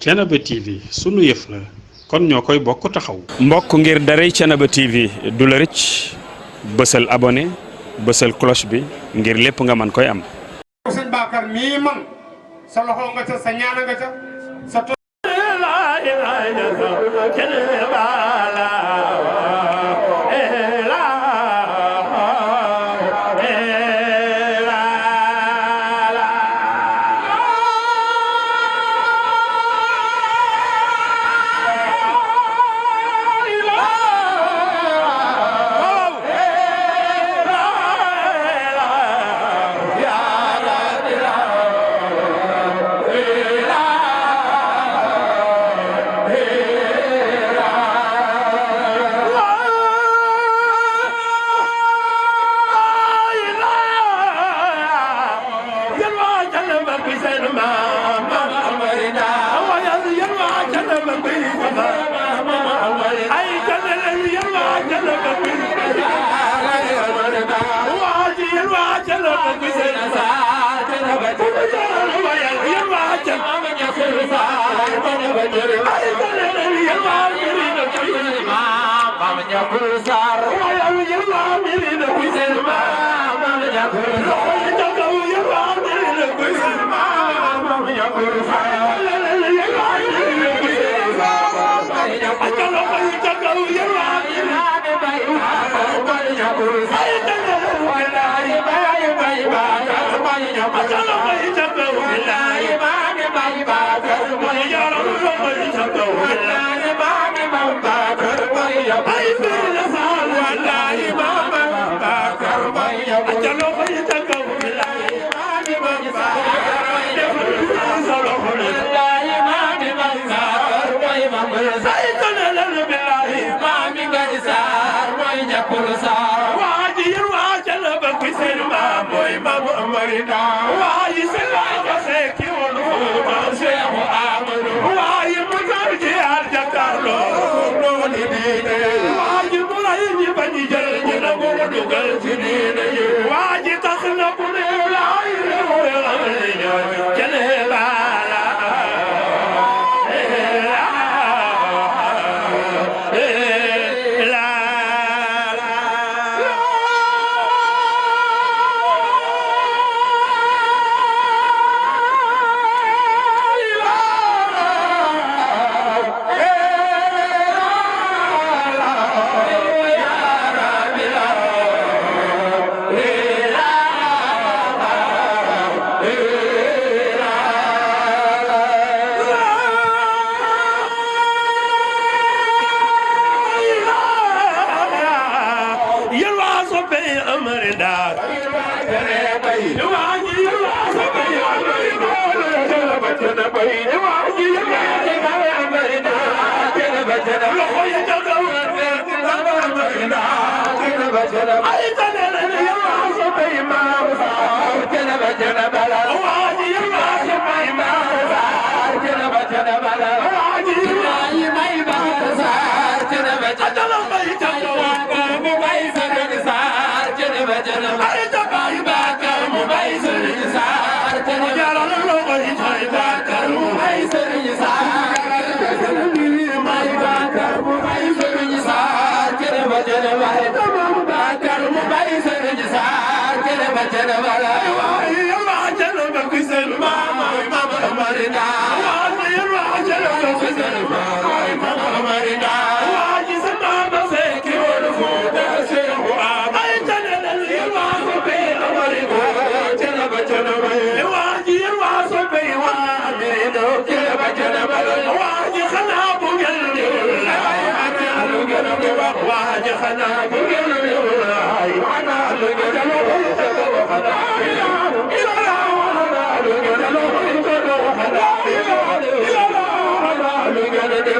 Thiénaba TV sunu yëf la kon ñoo koy bokk taxaw. mbokk ngir daray Thiénaba TV du la rëcc bësal abonné bësal cloche bi ngir lépp nga mën koy am. sëñ Bakar mii man sa loxo nga ca sa ñaan nga ca sa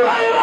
Bye.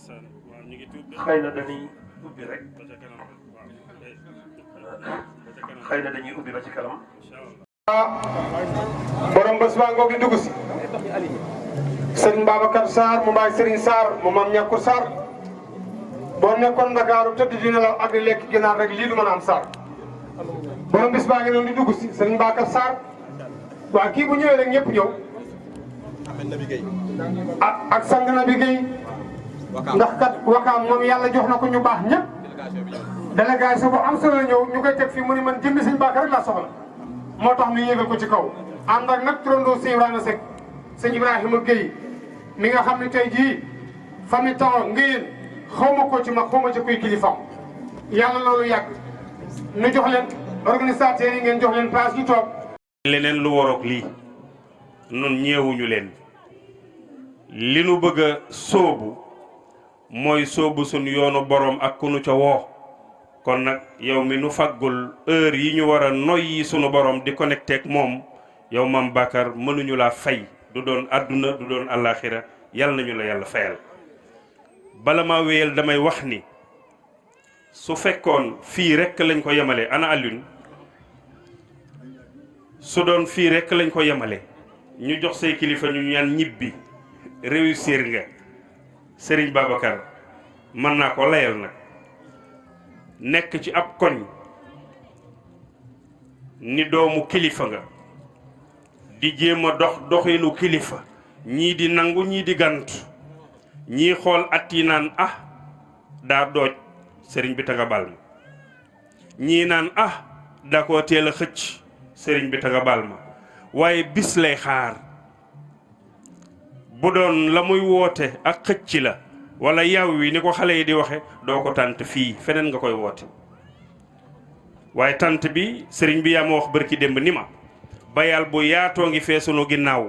xëy na dañuy ubbi rek xëy na dañuy ubbi ba ci kanam. borom bés baa ngoog di dugg si sëriñ Babacar Sarr mu mbaay Serigne Sarr mu maam ñàkkur Sarr boo nekkoon Ndakaaru tëdd di nelaw ak di lekk ginaar rek lii du mën a am Sarr borom bés baa ngi noonu di dugg si sëriñ Babacar Sarr waa kii bu ñëwee rek ñëpp ñëw ak sang na bi Guèye ndax kat wakaam moom yàlla jox na ko ñu baax ñëpp délégation bu am solo ñëw ñu koy teg fii mu ne man jëmmi sëñ Bakar rek laa soxla moo tax ñu yéegal ko ci kaw ànd ak nag turandoo sëñ Ibrahima Seck sëñ Ibrahima Guèye mi nga xam ne tey jii famille taxaw ngeen xaw ma ko ci mag xaw ma ci kuy kilifaam yàlla loolu yàgg ñu jox leen organisateurs yi ngeen jox leen place ñu toog. leneen lu waroog lii nun ñeewuñu leen li nu bëgg a sóobu mooy sóobu suñu yoonu borom ak ku nu ca woo kon nag yow mi nu faggul heure yi ñu war a noyyi sunu borom di connecté ak moom yow Mame Bakar mënuñu laa fay du doon àdduna du doon àllaaxira yàlla nañu la yàlla fayal. bala maa wéyal damay wax ni su fekkoon fii rekk lañ ko yemale ana Alioune su doon fii rekk lañ ko yemale ñu jox say kilifa ñu ñaan ñibbi réussir nga Serigne Babacar mën naa ko layal nag nekk ci ab koñ ni doomu kilifa nga di jéem a dox doxinu kilifa ñii di nangu ñii di gàntu ñii xool at yi naan ah daa dooj sëriñ bi ta nga baal ma ñii naan ah daa koo teel a xëcc sëriñ bi ta nga baal ma waaye bis lay xaar bu doon la muy woote ak xëcc la wala yaw wi ni ko xale yi di waxe doo ko tànt fii feneen nga koy woote waaye tànt bi sëriñ bi yaa ma wax bërki démb ni ma bayal bu yaatoo ngi fee sunu ginnaaw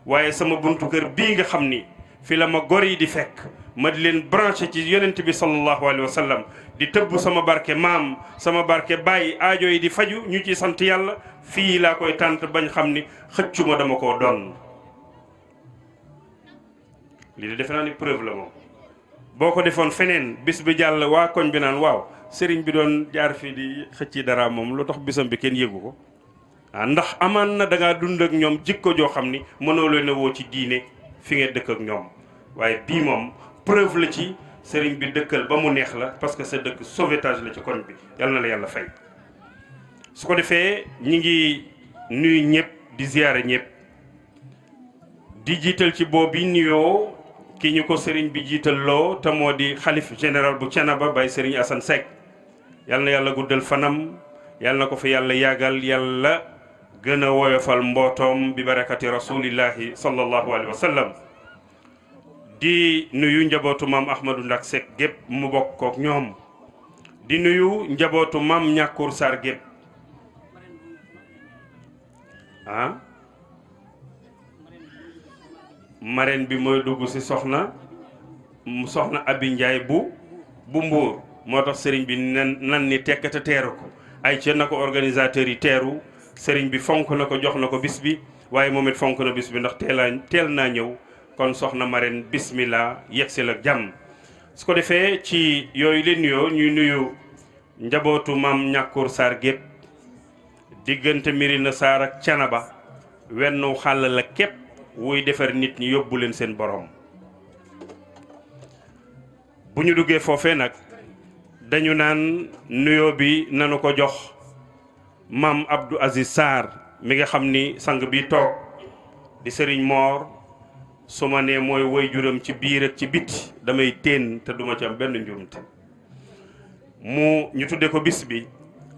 waaye sama buntu kër bii nga xam ni fi la ma gor yi di fekk ma di leen branché ci yonent bi sallallahu alayhi wa sallam di tëbb sama barke maam sama barke bàyyi aajo yi di faju ñu ci sant yàlla fii laa koy tànt bañ xam ni xëccuma dama koo doon lii de defe naa ni preuve la moom boo ko defoon feneen bis bi jàll waa koñ bi naan waaw sëriñ bi doon jaar fii di xëcci dara moom lu tax bisam bi kenn yëgu ko ndax amaan na da ngaa dund ak ñoom jikko joo xam ni mënoo leen a woo ci diine fi nga dëkk ak ñoom waaye bii moom preuve la ci sëriñ bi dëkkal ba mu neex la parce que sa dëkk sauvetage la ci koñ bi yàlla na la yàlla fay. su ko defee ñi ngi nuyu ñëpp di ziyaare ñëpp di jiital ci boobu nuyoo ki ñu ko sëriñ bi jiital loo te moo di xalif général bu Thiénaba Baye Sëriñ Assane Seck yàlla na yàlla guddal fanam yàlla na ko fi yàlla yàggal yàlla gën a woyofal mbootoom bi barakati rasulillahi sallallahu alayhi wa sallam di nuyu njabootu maam Ahmadou Ndak Seck gépp mu bokk kook ñoom di nuyu njabootu maam Ñàkkur Sarr gépp marraine bi mooy dugg ci soxna soxna Abi Njaay bu Mbuur moo tax sëriñ bi nan ni tekkata teeru ko ay ca na ko organisateurs yi teeru sëriñ bi fonk na ko jox na ko bis bi waaye moom it fonk na bis bi ndax teel naa ñëw kon soxna Marème bismillah yegsil ak jàmm. su ko defee ci yooyu leen nuyoo ñuy nuyu njabootu maam ñàkkur Sarr gépp diggante Mirina Sarr ak Canaba wennu xàll la képp wuy defar nit ñi yóbbu leen seen borom. bu ñu duggee foofee nag dañu naan nuyoo bi nanu ko jox maam Abdou Aziz Sarr mi nga xam ni sang bi toog di sëriñ Moor su ma nee mooy woy juram ci biir ak ci biti damay téen te duma ci am benn njumte ñu tudde ko bis bi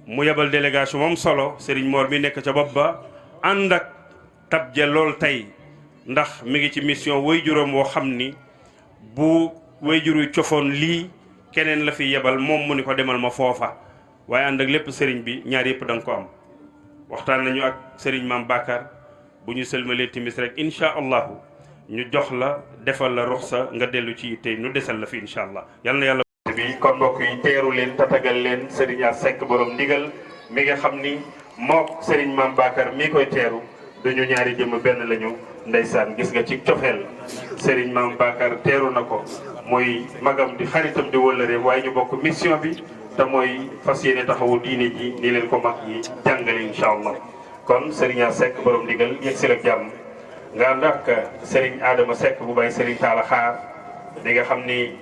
mu yebal délégation moom solo sëriñ Moor mi nekk ca bopp ba ànd ak tab ja lool tey ndax mi ngi ci mission woy juram woo xam ni bu woy juru cofoon lii keneen la fi yebal moom mu ni ko demal ma foofa waaye ànd ak lépp sëriñ bi ñaar yëpp da nga ko am waxtaan nañu ak sëriñ Maam Bakar bu ñu sëlmalee timis rek incha allahu ñu jox la defal la ruxsa nga dellu ci tey nu desal la fi incha allah yal na yàlla bi kon mbokk yi teeru leen tatagal leen sëriñ Seck borom ndigal mi nga xam ni mook sëriñ Maam Bakar mi koy teeru dañu ñaari jëmm benn lañu ndeysaan gis nga ci cofeel sëriñ Maam Bakar teeru na ko mooy magam di xaritam di wëllëre waaye ñu bokk mission bi te mooy fas yéene taxawu diine ji ni leen ko mag yi jàngale incha allah kon sëriñ Seck borom ndigal yegg si la jàmm nga ànd ak sëriñ Adama Seck bu bay sëriñ Talla Xaar li nga xam ni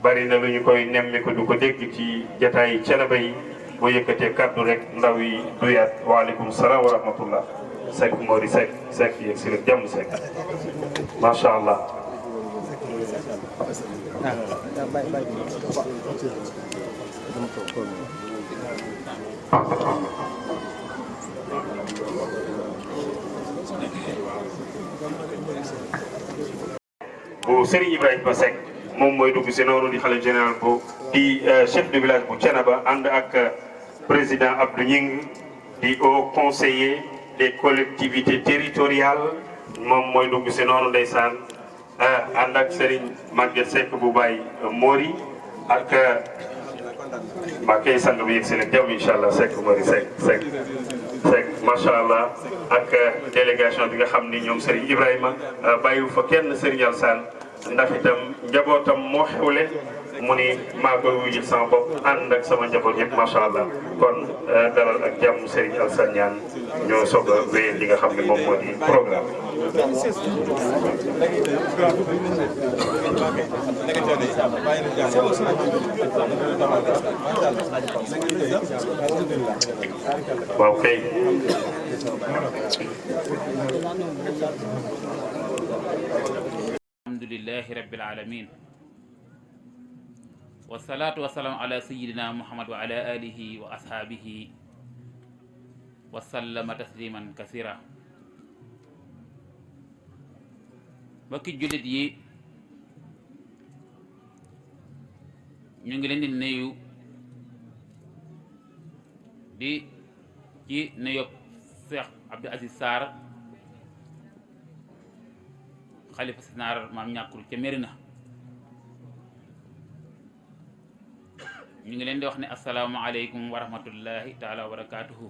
bari na lu ñu koy nemmi ko du ko dégg ci jataay Thiénaba yi boo yëkkatee kaddu rek ndaw yi duyaat waaleykum salaam wa rahmatullah Seck Mori Seck yegg si la jàmm Seck macha allah. bu Serigne Ibrahima Seck moom mooy dugg si noonu di xalif général bu di chef de village bu Thiénaba ànd ak président Abdou Ñing di haut conseiller des collectivités territoriales moom mooy dugg si noonu ndeysaan ànd ak Serigne Maguette Seck bu Baye Mori ak Mbacké sang bi yegg si nag jàmm incha allah Seck Mori Seck macha allah ak délégation bi nga xam ni ñoom Serigne Ibrahima bàyyiwu fa kenn Serigne Alsane ndax itam njabootam moo xewle mu ni maa koy wujjil sama bopp ànd ak sama njaboot yëpp macha allah kon dalal ak jàmm Serigne Alsane ñaan ñoo soog a wéyal li nga xam ne moom moo di programme. waaw kay. alhamdulillahi rabbil alamin wasalaatu wasalaamu ala sayidina muhammad wa ala alihi wa ashaabihi wa sallama tasliman kasira mbokki jullit yi ñu ngi leen di nuyu di ci nuyu Cheikh Abdou Aziz Sarr xalifa sénar maam ñàkkul ca Mérina ñu ngi leen di wax ne asalaamaaleykum wa rahmatullahi taala wa barakaatuhu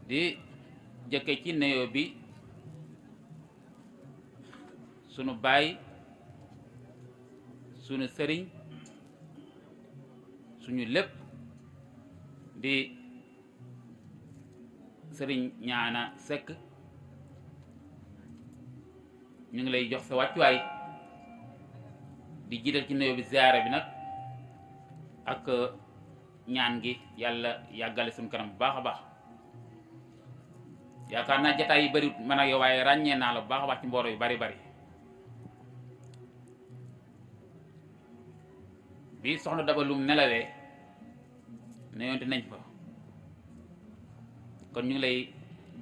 di jëkke ci nuyoo bi sunu baay sunu sëriñ suñu lépp di sëriñ ñaana Seck ñu ngi lay jox sa wàccuwaay di jiital ci nuyoo bi ziyaara bi nag ak ñaan gi yàlla yàggale suñu kanam bu baax a baax yaakaar naa jataay yi bari man ak yow waaye ràññee naa la bu baax a baax ci mbooloo yu bari bi soxna Dabalum nelawee ne yonte nañ fa kon ñu ngi lay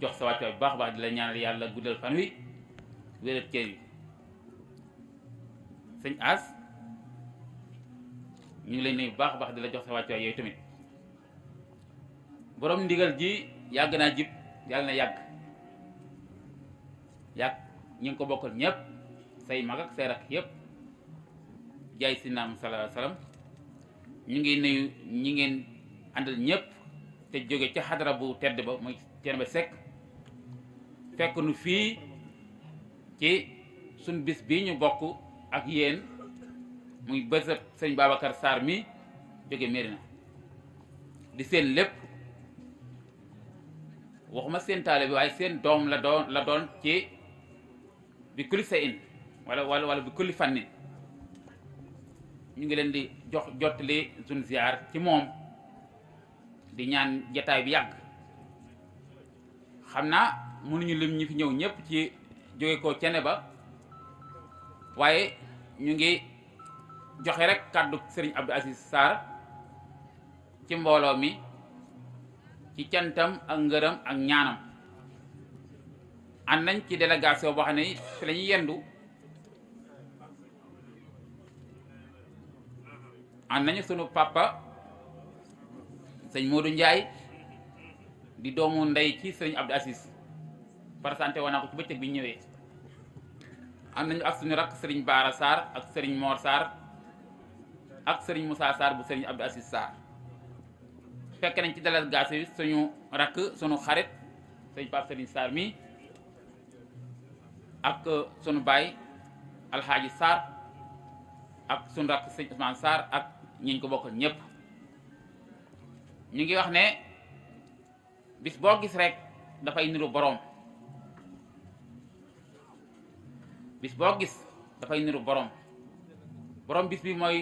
jox sa wàccuwaay bu baax a baax di la ñaanal yàlla guddal fan wi wérat cër yi sëñ As ñu ngi lay nuyu bu baax a baax di la jox sa wàccuwaay yooyu tamit borom ndigal ji yàgg naa jib yàlla na yàgg ñi ngi ko bokkal ñëpp say mag ak say rak yépp jaay si naam sallallahu alayhi wasallam ñu ngi nuyu ñi ngeen àndal ñëpp te jóge ca xadara bu tedd ba muy Thiénaba Seck fekk nu fii ci suñ bis bi ñu bokk ak yéen muy bésab sëñ Babacar Sarr mi jóge Mérina di seen lépp waxuma seen taale bi waaye seen doom la doon ci bi kulli sa in wala bi kulli fànnin ñu ngi leen di jottali suñ ziar ci moom di ñaan jataay bi yàgg xam naa mënuñu lim ñi fi ñëw ñëpp ci jóge ko Thiénaba waaye ñu ngi joxe rek kàddu Serigne Abdou Aziz Sarr ci mbooloo mi ci cantam ak ngërëm ak ñaanam ànd nañ ci délégation boo xam ne fi la ñuy yendu ànd nañu sunu papa sëñ Modou Ndiaye di doomu ndey ci Serigne Abdou Aziz présenté woon naa ko ci bëccëg bi ñëwee ànd nañu ak suñu rakk Serigne Bara Sarr ak Serigne Mor Sarr ak Serigne Moussa Sarr bu Serigne Abdou Aziz Sarr fekk nañ ci délégation yi suñu rakk suñu xarit sëñ Pape Serigne Sarr mi ak suñu baay Alxaaji Sarr ak suñu rakk sëñ Ousmane Sarr ak ñi ñu ko bokkal ñëpp ñu ngi wax ne bis boo gis rek dafay niru boroom bis boo gis dafay niru boroom bis bi mooy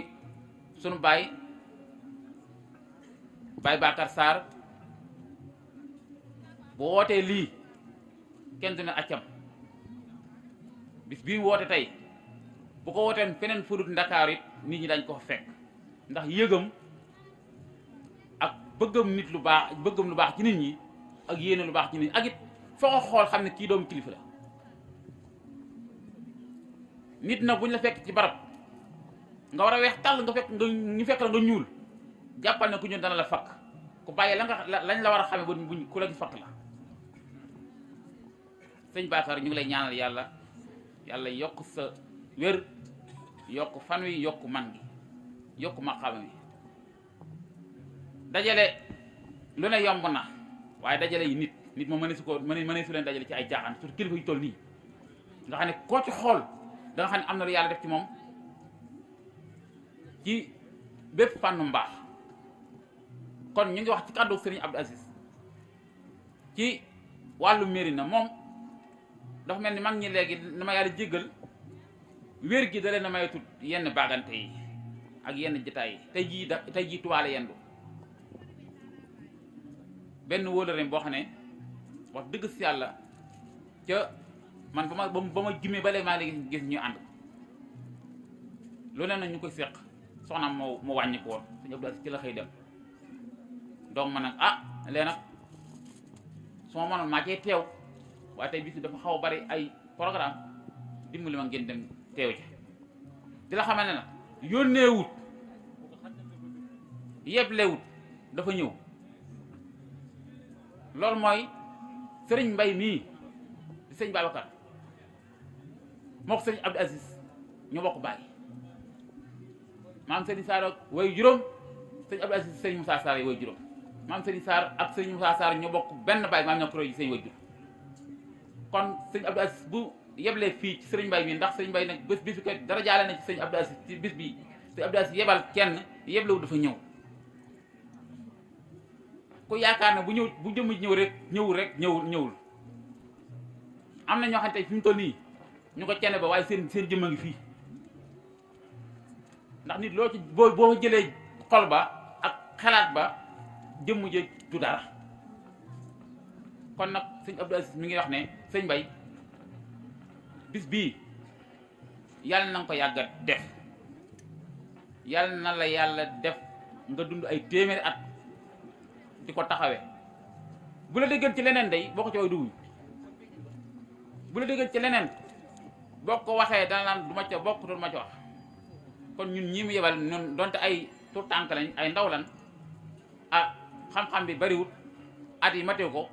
sunu baay Bakar Sarr bu wootee lii kenn du ne accam bis bii woote tey bu ko wooteen feneen fudut Ndakaaru it nit ñi dañ ko fekk ndax yëgam ak bëggam nit lu baax bëggam lu baax ci nit ñi ak yéene lu baax ci nit ñi ak it foo ko xool xam ne kii doomu kilifa la nit na bu ñu la fekk ci barab nga war a weex tàll nga fekk ñu fekk la nga ñuul jàppal ne ku ñun dana la fakk ku bàyyi lañ la war a xamee ba buñ ku la gis fakk la sëñ Bakar ñu ngi lay ñaanal yàlla yokk sa wér yokk fan wi yokk man gi yokk maqaama wi dajale lu ne yomb na waaye dajale yi nit moom mëne su leen dajale ci ay jaaxaan surtout kilifa yu toll nii nga xam ne koo ci xool da nga xam ne am na lu yàlla def ci moom ci bépp fànnu mbaax kon ñu ngi wax ci kàddu Serigne Abdou Aziz ci wàllu Mérina moom dafa mel ni mag ñi léegi dama yàlla jéggal wér gi da leen a mayatut yenn baagante yi ak yenn jataay yi tey jii tuwaale yendu benn wóolëreem boo xam ne wax dëgg si yàlla ca man ba ma jimmee ba léegi maa ngi gis ñu ànd lu ne na ñu koy séq soxnaam moo wàññi ko woon Serigne Abdou Aziz ci la xëy dem donc man nag léegi nag su ma mënoon maa cee teew waaye tey bis bi dafa xaw a bari ay programme dimbali ma ngeen dem teew ci di la xamal ne nag yónneewut yeblewut dafa ñëw loolu mooy Serigne Mbaye mii di sëñ Babacar moo ko Serigne Abdou Aziz ñu bokk bàyyi maam Serigne Sarr way juróom sëñ Abdou Aziz Serigne Moussa Sarr way juróom maam Serigne Sarr ak Serigne Moussa Sarr ñu bokk benn baay maam ñoo ko roy sëñ way jur kon sëñ Abdou Aziz bu yeblee fii ci Serigne Mbaye mi ndax Serigne Mbaye nag bis bi ko dara jaale na ci sëñ Abdou Aziz ci bis bi sëñ Abdou Aziz yebal kenn yeblewu dafa ñëw ku yaakaar ne bu jëmm ñëw rek ñëwul am na ñoo xam ne tey fi mu toll nii ñu ko Thiénaba waaye seen jëmm a ngi fii ndax nit loo ci boo jëlee xol ba ak xalaat ba jëmm ji du dara kon nag sëñ Abdou Aziz mi ngi wax ne sëñ Mbaye bis bii yàlla na nga ko yàgga def yàlla na la yàlla def nga dund ay téeméeri at di ko taxawee bu la déggal ci leneen day boo ko ci way dugg bu la déggal ci leneen boo ko waxee dana naan du ma ca bokk du ma ca wax kon ñun ñii mu yebal ñun donte ay tur tànk lañ ay ndaw lan xam-xam bi bariwut at yi matew ko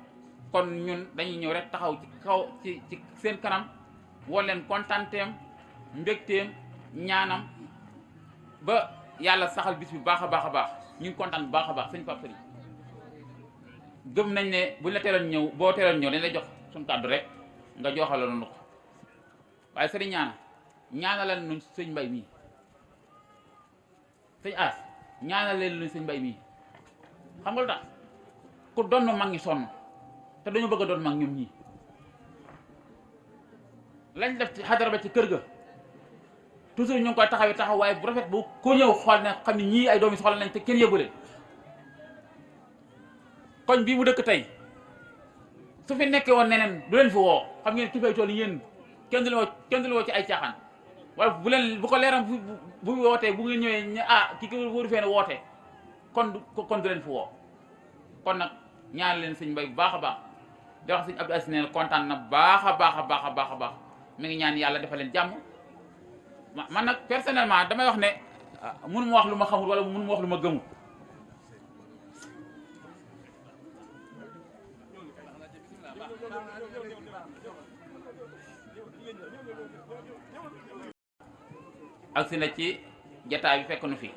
kon ñun dañuy ñëw rek taxaw ci kaw ci seen kanam woo leen kontaanteem mbégteem ñaanam ba yàlla saxal bis bi baax a baax a baax ñu ngi kontaan bu baax a baax sëñ Pape Serigne gëm nañ ne buñ la teeloon ñëw boo teeloon ñëw dañ lay jox suñu kàddu rek nga joxaloon nu ko waaye Serigne ñaanalal nuñ sëñ Mbay mii sëñ As ñaanalal nuñ sëñ Mbay mii xam nga lu tax ku doon mag ñi sonn te dañu bëgg a doon mag ñoom ñii lañ def ci xadara ba ci kër ga toujours ñu ngi koy taxaw waaye bu rafet bu ko ñëw xool ne xam ne ñii ay doomi soxla nañ te kenn yëbu leen koñ bii mu dëkk tey su fi nekkee woon neneen du leen fi woo xam ngeen ki fay tool yéen kenn du la woo ci ay caaxaan wala bu ko leeram bu wootee bu ngeen ñëwee ne ki ko wóoru fee ne wootee kon du leen fi woo kon nag ñaan leen sëñ Mbay bu baax a baax di wax sëñ Abdou Aziz ne kontaan na baax a baax mi ngi ñaan yàlla defal leen jàmm man nag personnellement damay wax ne mënu ma wax lu ma xamul wala mënu ma wax lu ma gëmul agsi na ci jataay bi fekk nu fi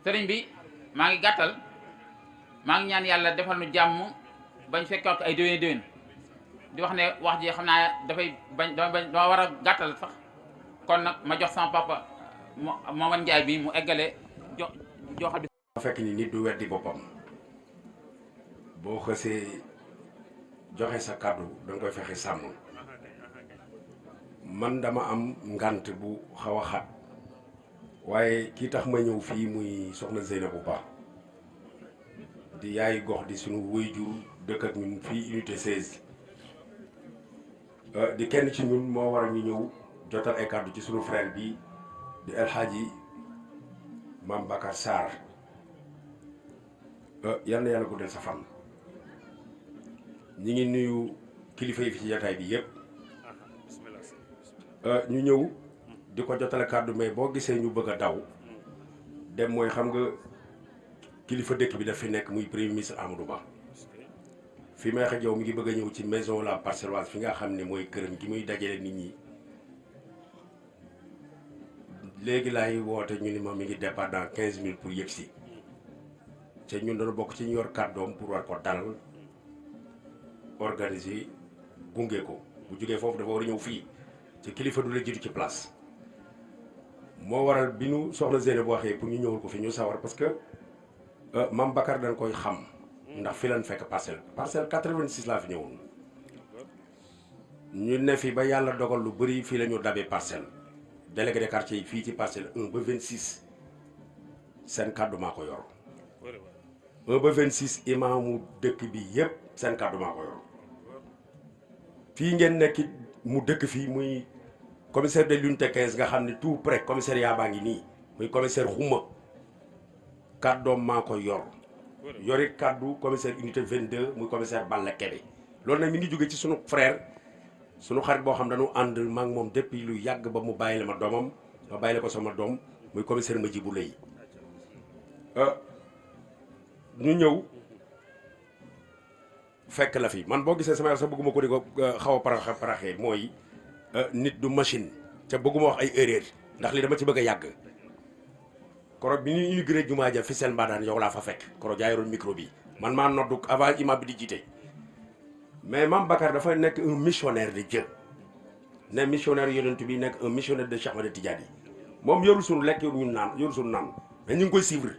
sëriñ bi maa ngi gàttal maa ngi ñaan yàlla defal nu jàmm bañ fekkoon ko ay déwén di wax ne wax ji xam naa dama war a gàttal sax kon nag ma jox sama papa Momar Ndiaye bi mu eggale joxal bi fekk ni nit du weddi boppam boo xësee joxe sa kàddu danga koy fexe sàmm man dama am ngant bu xaw a xat waaye kii tax ma ñëw fii muy soxna Zeynabou Ba di yaay gox di sunu waajur dëkk ak ñun fii unité 16 di kenn ci ñun moo war a ñu ñëw jotal ay kàddu ci sunu frère bi di El Hadji Mame Bakar Sarr yal na yàlla guddal sa fan ñi ngi nuyu kilifa yi fi ci jataay bi yépp ñu ñëw di ko jotale kàddu mais boo gisee ñu bëgg a daw dem mooy xam nga kilifa dëkk bi daf fi nekk muy premier ministre Amadou Ba fi may wax ak yow mi ngi bëgg a ñëw ci maison la Parcelloise fi nga xam ne mooy këram gi muy dajale nit ñi léegi laay woote ñu ni ma mi ngi départ dans 15 minutes pour yëg si te ñun dañu bokk ci ñu yor kàddoom pour war ko dalal organiser gunge ko bu jógee foofu dafa war a ñëw fii ci kilifa du la jiitu ci place moo waral bi nu soxna Zeynabou waxee pour ñu ñëwul ko fi ñu sawar parce que Mame Bakar dañ koy xam ndax fi lañ fekk parcelle 86 laa fi ñëwoon ñu ne fi ba yàlla dogal lu bëri fii la ñu dabee parcelle délégué de quartier yi fii ci parcelle 1 ba 26 seen kàddu maa ko yor 1 ba 26 imaamu dëkk bi yépp seen kàddu maa ko yor fii ngeen nekk mu dëkk fii muy commissaire de l'unité 15 nga xam ne tout près commissariat baa ngi nii muy commissaire Xuma kàddoom maa ko yor yori kàddu commissaire unité 22 muy commissaire Balla Kebe loolu nag mi ngi jóge ci sunu frère sunu xarit boo xam dañu ànd maa ngi moom depuis lu yàgg ba mu bàyyi la ma doomam ma bàyyi la ko sama doom muy commissaire Madjibou Lay ñu ñëw fekk la fi man boo gisee sama sax bëgguma ko di ko xaw a paraxee mooy nit du machine te bëgguma wax ay erreur ndax li dama ci bëgg a yàgg koro bi ñuy inauguré jumaa ja fi seen mbaadaan yow laa fa fekk koro jaayoroon micro bi man maa noddu avant imam bi di jiite mais Mame Bakar dafa nekk un missionnaire de Dieu ne missionnaire yonent bi nekk un missionnaire de Cheikh Ahmed Tidiane moom yorul suñu lekk yorul ñun naan yorul suñu naan mais ñu ngi koy suivre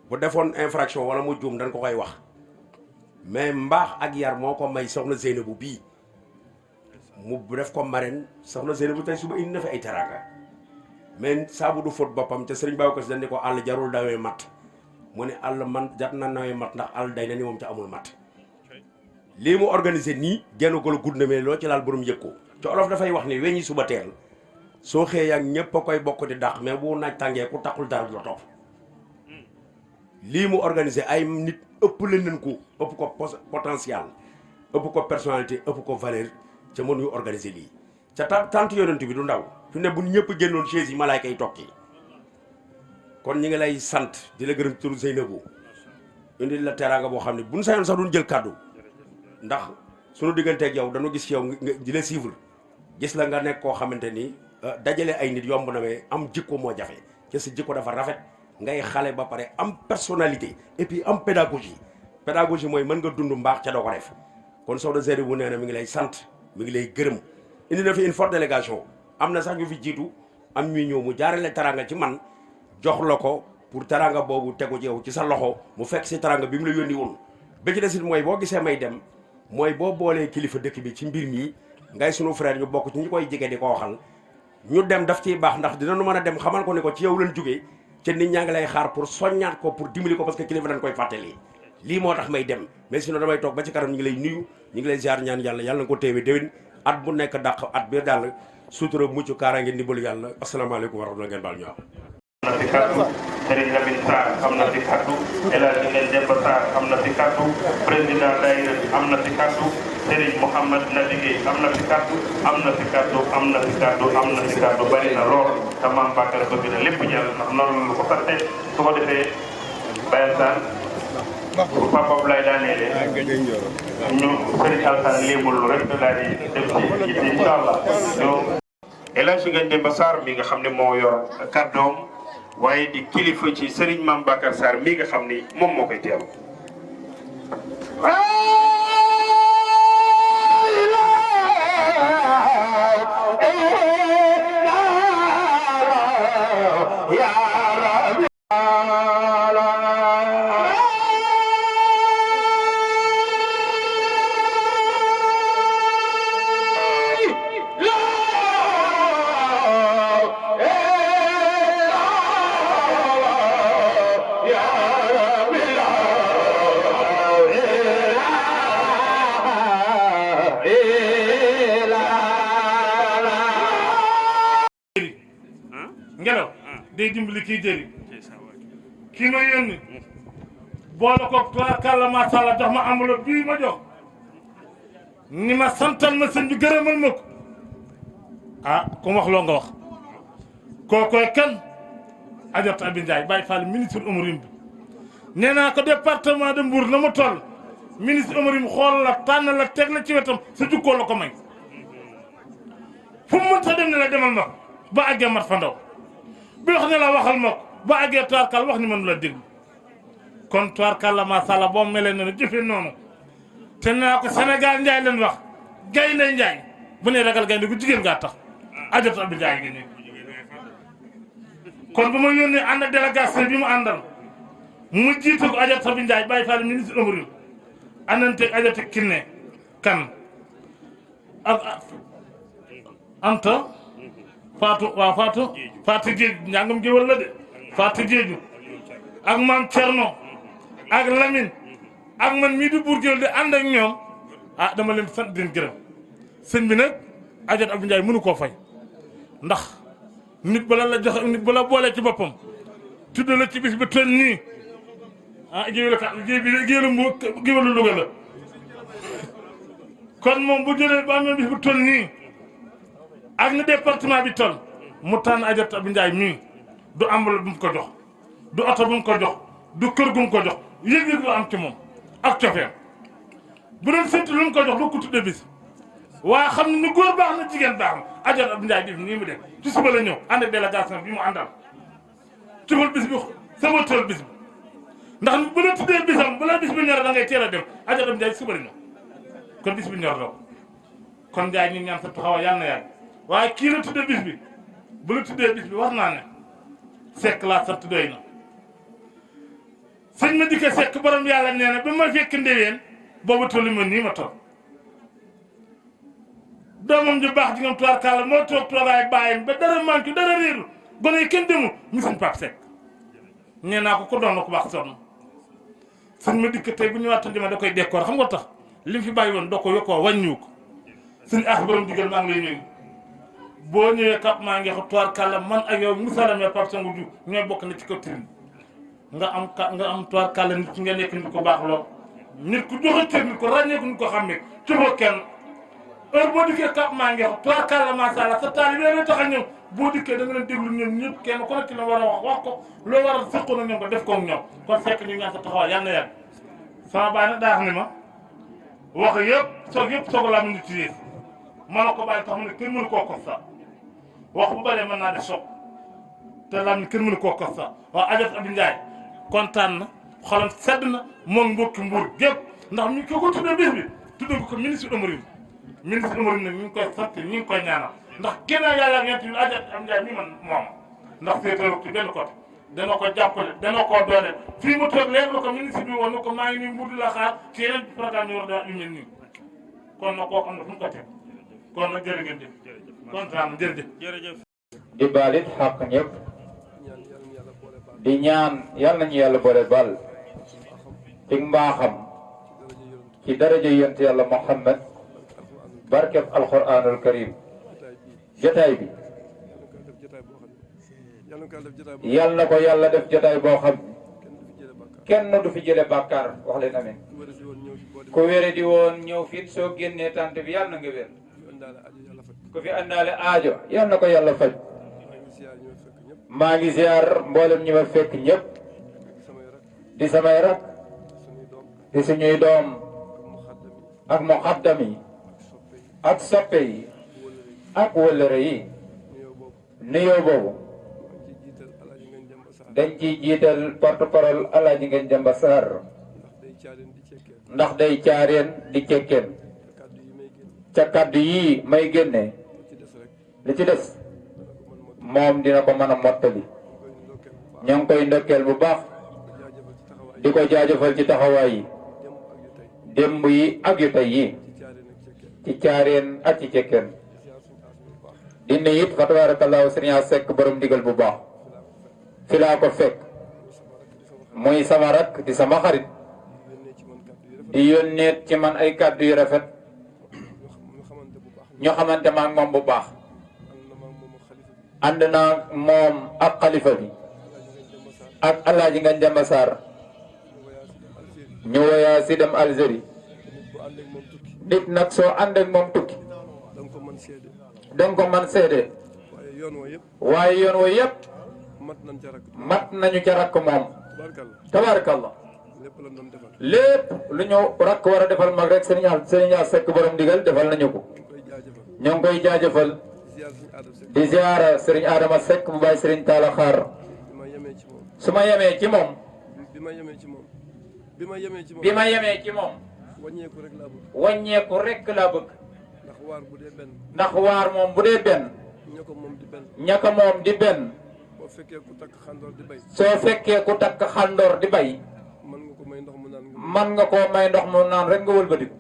bu defoon infraction wala mu juum dañ ko koy wax mais mbaax ak yar moo ko may soxna Zeynabou bii mu def ko marraine soxna Zeynabou tey suba indi na fi ay teraanga mais saabu du fóot boppam te Serigne Babacar Sy dañ ne ko àll jarul dawee mat mu ne àll man jat na nawee mat ndax àll day na ni moom ca amul mat lii mu organisé nii genn golo gudd na mais loo ci laal borom yëg ko te olof dafay wax ni weññi suba teel soo xëyee ak ñëpp a koy bokk di dàq mais bu naaj tàngee ku taxul dara du la topp lii mu organisé ay nit ëpp leen nañ ko ëpp ko potentiel ëpp ko personnalité ëpp ko valeur ca mënuñu organiser lii ca tant yonent bi du ndaw fi ne bu ñëpp génnoon chaise yi malaayka yi tokki kon ñi ngi lay sant di la gërëm turu Zeynabou indi la teraanga boo xam ne buñ sañoon sax duñ jël kàddu ndax sunu digganteeg yow dañu gis yow nga di la suivre gis la nga nekk koo xamante ni dajale ay nit yomb na mais am jikko moo jafe te sa jikko dafa rafet ngay xale ba pare am personnalité et puis am pédagogie mooy mën nga dund mbaax ca doo ko def kon Soxna Seynabou bu nee na mi ngi lay sant mi ngi lay gërëm indi na fi une forte délégation am na sax ñu fi jiitu am ñuy ñëw mu jaarale taranga ci man jox la ko pour taranga boobu tegu ci yow ci sa loxo mu fekk si taranga bi mu la yónni woon ba ci desit mooy boo gisee may dem mooy boo boolee kilifa dëkk bi ci mbir mi ngay sunu frère ñu bokk ci ñi koy jege di ko waxal ñu dem daf ciy baax ndax dinañu mën a dem xamal ko ni ko ci yow lañ jógee ca nit ñaa ngi lay xaar pour soññaat ko pour dimbali ko parce que kilifa dañ koy fàttali lii moo tax may dem mais sinon damay toog ba ci kanam ñu ngi lay nuyu ñu ngi lay ziar ñaan yàlla yàlla na ko téewe déwén at bu nekk dàq at bi daal sutura mucc kaaraange ndimbalu yàlla asalaamaaleykum wa rahmatulah ngeen baal ñu am na fi kaddu Serigne Lamine Sarr am na fi kaddu El Hadj Ngeen Demba Sarr am na fi kaddu président daayira am na fi kaddu Serigne Mouhamad Nadigé am na fi kaddu am na fi kaddu am na fi kaddu am na fi kaddu bari na lool te maam Bakar bëgg na lépp jàll ndax noonu lu ko sante su ko defee Baye Sarr pour Papa Abdoulaye daaneele ñu Serigne Alassane léemul lu rek daal di dem ci yitte incha allah El Hadj Ngeen Demba Sarr mi nga xam ne moo yor kàddoom waaye di kilifa ci Serigne Mame Bakar Sarr mi nga xam ni moom moo koy teeru. ngelaw day dimbali kii jëri kii ma yónni boole ko tubaarkàlla macha allah jox ma enveloppe bii ma jox ni ma santal ma sëñ bi gërëmal ma ko ah ku wax loo nga wax kookoy kan Adjaratou Abi Ndiaye Baye Fall ministre Oumourim bi nee naa ko département de Mbour na mu toll ministre Oumourim xool la tànn la teg la ci wetam sa jukkoo la ko may fu mu mënta dem ne la demal ma ba àggee mat fa ndaw bi wax ne la waxal ma ko ba àggee tubaarkàlla wax ni mënu la déglu kon tubaarkàlla macha allah boo melee noonu jëfee noonu te naa ko Sénégal Ndiaye leen wax gaynde Ndiaye bu ne ragal gaynde gu jigéen ngaa tax Adjaratou Abi Ndiaye ngi nii kon bu ma yónnee ànd ak délégation bi mu àndal mu jiite ko Adjaratou Abi Ndiaye Baye Fall ministre Oumourim àndanteeg Adjaratou Kiné Kane ak Anta Fatou waaw Fatou Diédhiou njàngam géwël la de Fatou Diédhiou ak maam Thierno ak Lamine ak man mii di buur géwël de ànd ak ñoom ah dama leen sant di leen gërëm sëñ bi nag Adjaratou Abi Ndiaye mënu koo fay ndax nit bala la joxe nit bala boole ci boppam tudd la ci bis bi toll nii ah géwél ka géwélu Louga la kon moom bu jëlee ba amee bis bu toll nii ak ni département bi toll mu tànn Adjaratou Abi Ndiaye mii du enveloppe bu mu ko jox du oto bu mu ko jox du kër gu mu ko jox yëg-yëg la am ci moom ak cofeem bu doon séntu lu mu ko jox du ko tudde bis waa xam ne ni góor baax na jigéen baax na Adjaratou Abi Ndiaye def nii mu def ci suba la ñëw ànd ak délégation bi mu àndal tufal bis bi sama tool bis bi ndax bu la tuddee bisam bu la bis bi ñor da ngay teel a dem Adjaratou Abi Ndiaye suba la ñëw kon bis bi ñor la ko kon Ndiaye ñu ñaan sa taxawaay yàlla na yàgg waaye kii la tuddee bis bi bu la tuddee bis bi wax naa ne sekk laa sant doy na sëñ ma dikkee sekk borom yàlla nee na ba ma fekk ndeween boobu tollu ma nii ma toog doomam ju baax ji ngam tubaarkàlla moo toog toogaay bàyyam ba dara manqué dara réeru gone yi kenn demul ñu sëñ Pape Seck nee naa ko doon na ko baax sonn sëñ ma dikk tey bu ñu waxtaan dima da koy décor xam nga tax li mu fi bàyyi woon doo ko yokkoo wàññiwu ko sëñ ax borom digal maa ngi lay nuyu boo ñëwee kap maa ngi wax tubaarkàlla man ak yow misalam Pape Sangu Diouf ñooy bokk na ci kaw tribune nga am tubaarkàlla nit nga nekk nit ko baax lool nit ku joxe cër nit ko ràññee ko nit ko xam ne cofoo kenn heure boo dikkee kap maa ngi wax tubaarkàlla macha allah sa taal yi la tax a ñëw boo dikkee da nga leen déglu ñoom ñëpp kenn ku nekk la war a wax ko loo war a seqoon ak ñoom ko def ko ak ñoom kon fekk ñu ñaan sa taxawaay yàlla na yàgg sama baay nag daa xam ne ma wax yëpp soog laa mën di tiir mën na ko bàyyi tax mu ne kenn mënu koo kos sax wax bu bëree mën naa def soog te laa ne kenn mënu koo kos sax waaw Adja Abdou Ndiaye kontaan na xolam sedd na moom mbokki Mbour gépp ndax ñu ko tuddee bis bi tuddee ko ministre Omarine ministre Omarine nag ñu ngi koy sant ñu ngi koy ñaanal ndax kenn yàlla ak ñeent yi Adja Abdou Ndiaye mi man moom ndax féeteelu ci benn côté dana ko jàppale dana ko doole fii mu toog léegi la ko ministre bi woon na ko maa ngi nii Mbour di la xaar ci yeneen programme yi war daa yu mel nii kon nag koo xam ne fu mu ko teg kon nag jërë ngeen jëf kontaan na jërëjëf di baalit xaq ñëpp di ñaan yal nañu yàlla boole baal ci mbaaxam ci daraja yonent yàlla Muhammad barkeb alquranul karim jotaay bi yal na ko yàlla def jotaay boo xam kenn du fi jële bàkkaar wax leen amin ku wére di woon ñëw fit soo génnee tànt bi yàlla na nga wér ku fi àndaale aajo yal na ko yàlla faj maa ngi ziar mboolem ñi ma fekk ñëpp di samay rak di suñuy doom ak muxaddam yi ak soppe yi ak wëllëre yi nuyoo boobu dañ ciy jiital porte-parole Alaaji Ngagne Demba Sarr ndax day caareen di cekkeen ca kaddu yii may génne li ci des moom dina ko mën a mottali ñoo ngi koy ndokkeel bu baax di ko jaajëfal ci taxawaay yi démb yi ak yu tey yi ci caareen ak ci cekkeen di nuyu it fa tabaarakallaahu sëriñ Seck borom ndigal bu baax fi laa ko fekk muy sama rak di sama xarit di yónneet ci man ay kàddu yu rafet ñu xamante ma ak moom bu baax ànd naa moom ak xalifa bi ak Alaaji Ngagne Demba Sarr ñu woyaa si dem Algérie nit nag soo ànd ak moom tukki danga ko man seede waaye yoon wa yëpp mat nañu ca rakk moom tabarakallah lépp lu ñu rakk war a defal mag rek sëriñ Seck borom ndigal defal nañu ko ñoo ngi koy jaajëfal di ziara sëriñ Adama Seck bu bàyyi sëriñ Talla Xaar su ma yemee ci moom bi ma yemee ci moom wàññeeku rek laa bëgg ndax waar moom bu dee benn ñaka moom di benn soo fekkee ku takk xandoor di bay man nga koo may ndox mu naan rek nga wëlbatiku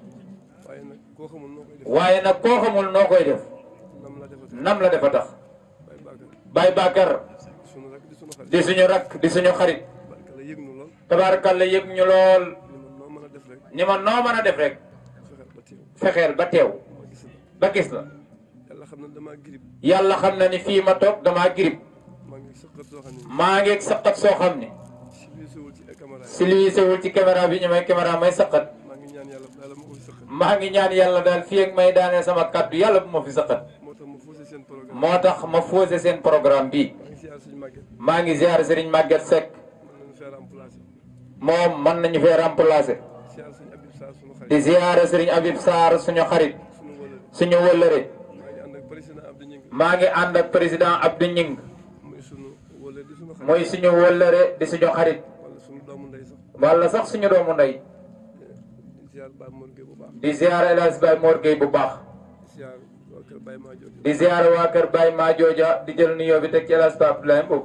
waaye nag koo xamul noo koy def nam la defa tax Baye Bakar di suñu rakk di suñu xarit tabaarkalla yëg ñu lool ni ma noo mën a def rek fexeel ba teew ba gis la yàlla xam na ni fii ma toog damaa girib maa ngi saqat soo xam ne si lii sewul ci caméra bi ñu may caméra may saqat maa ngi ñaan yàlla daal fii ak may daanee sama kàddu yàlla bu ma fi saqat moo tax ma fausé seen programme bi maa ngi ziar Serigne Maguette Seck moom mën nañu fee remplacer di ziar Serigne Habib Sarr suñu xarit suñu wëllëre maa ngi ànd ak président Abdou Ñing mooy suñu wëllëre di suñu xarit walla sax suñu doomu ndey di ziar El Hadj Baye Mor Gueye bu baax di ziar waa kër Baye Majooja di jël nuyoo bi teg ci El Hadj Pape Abdoulaye Mbow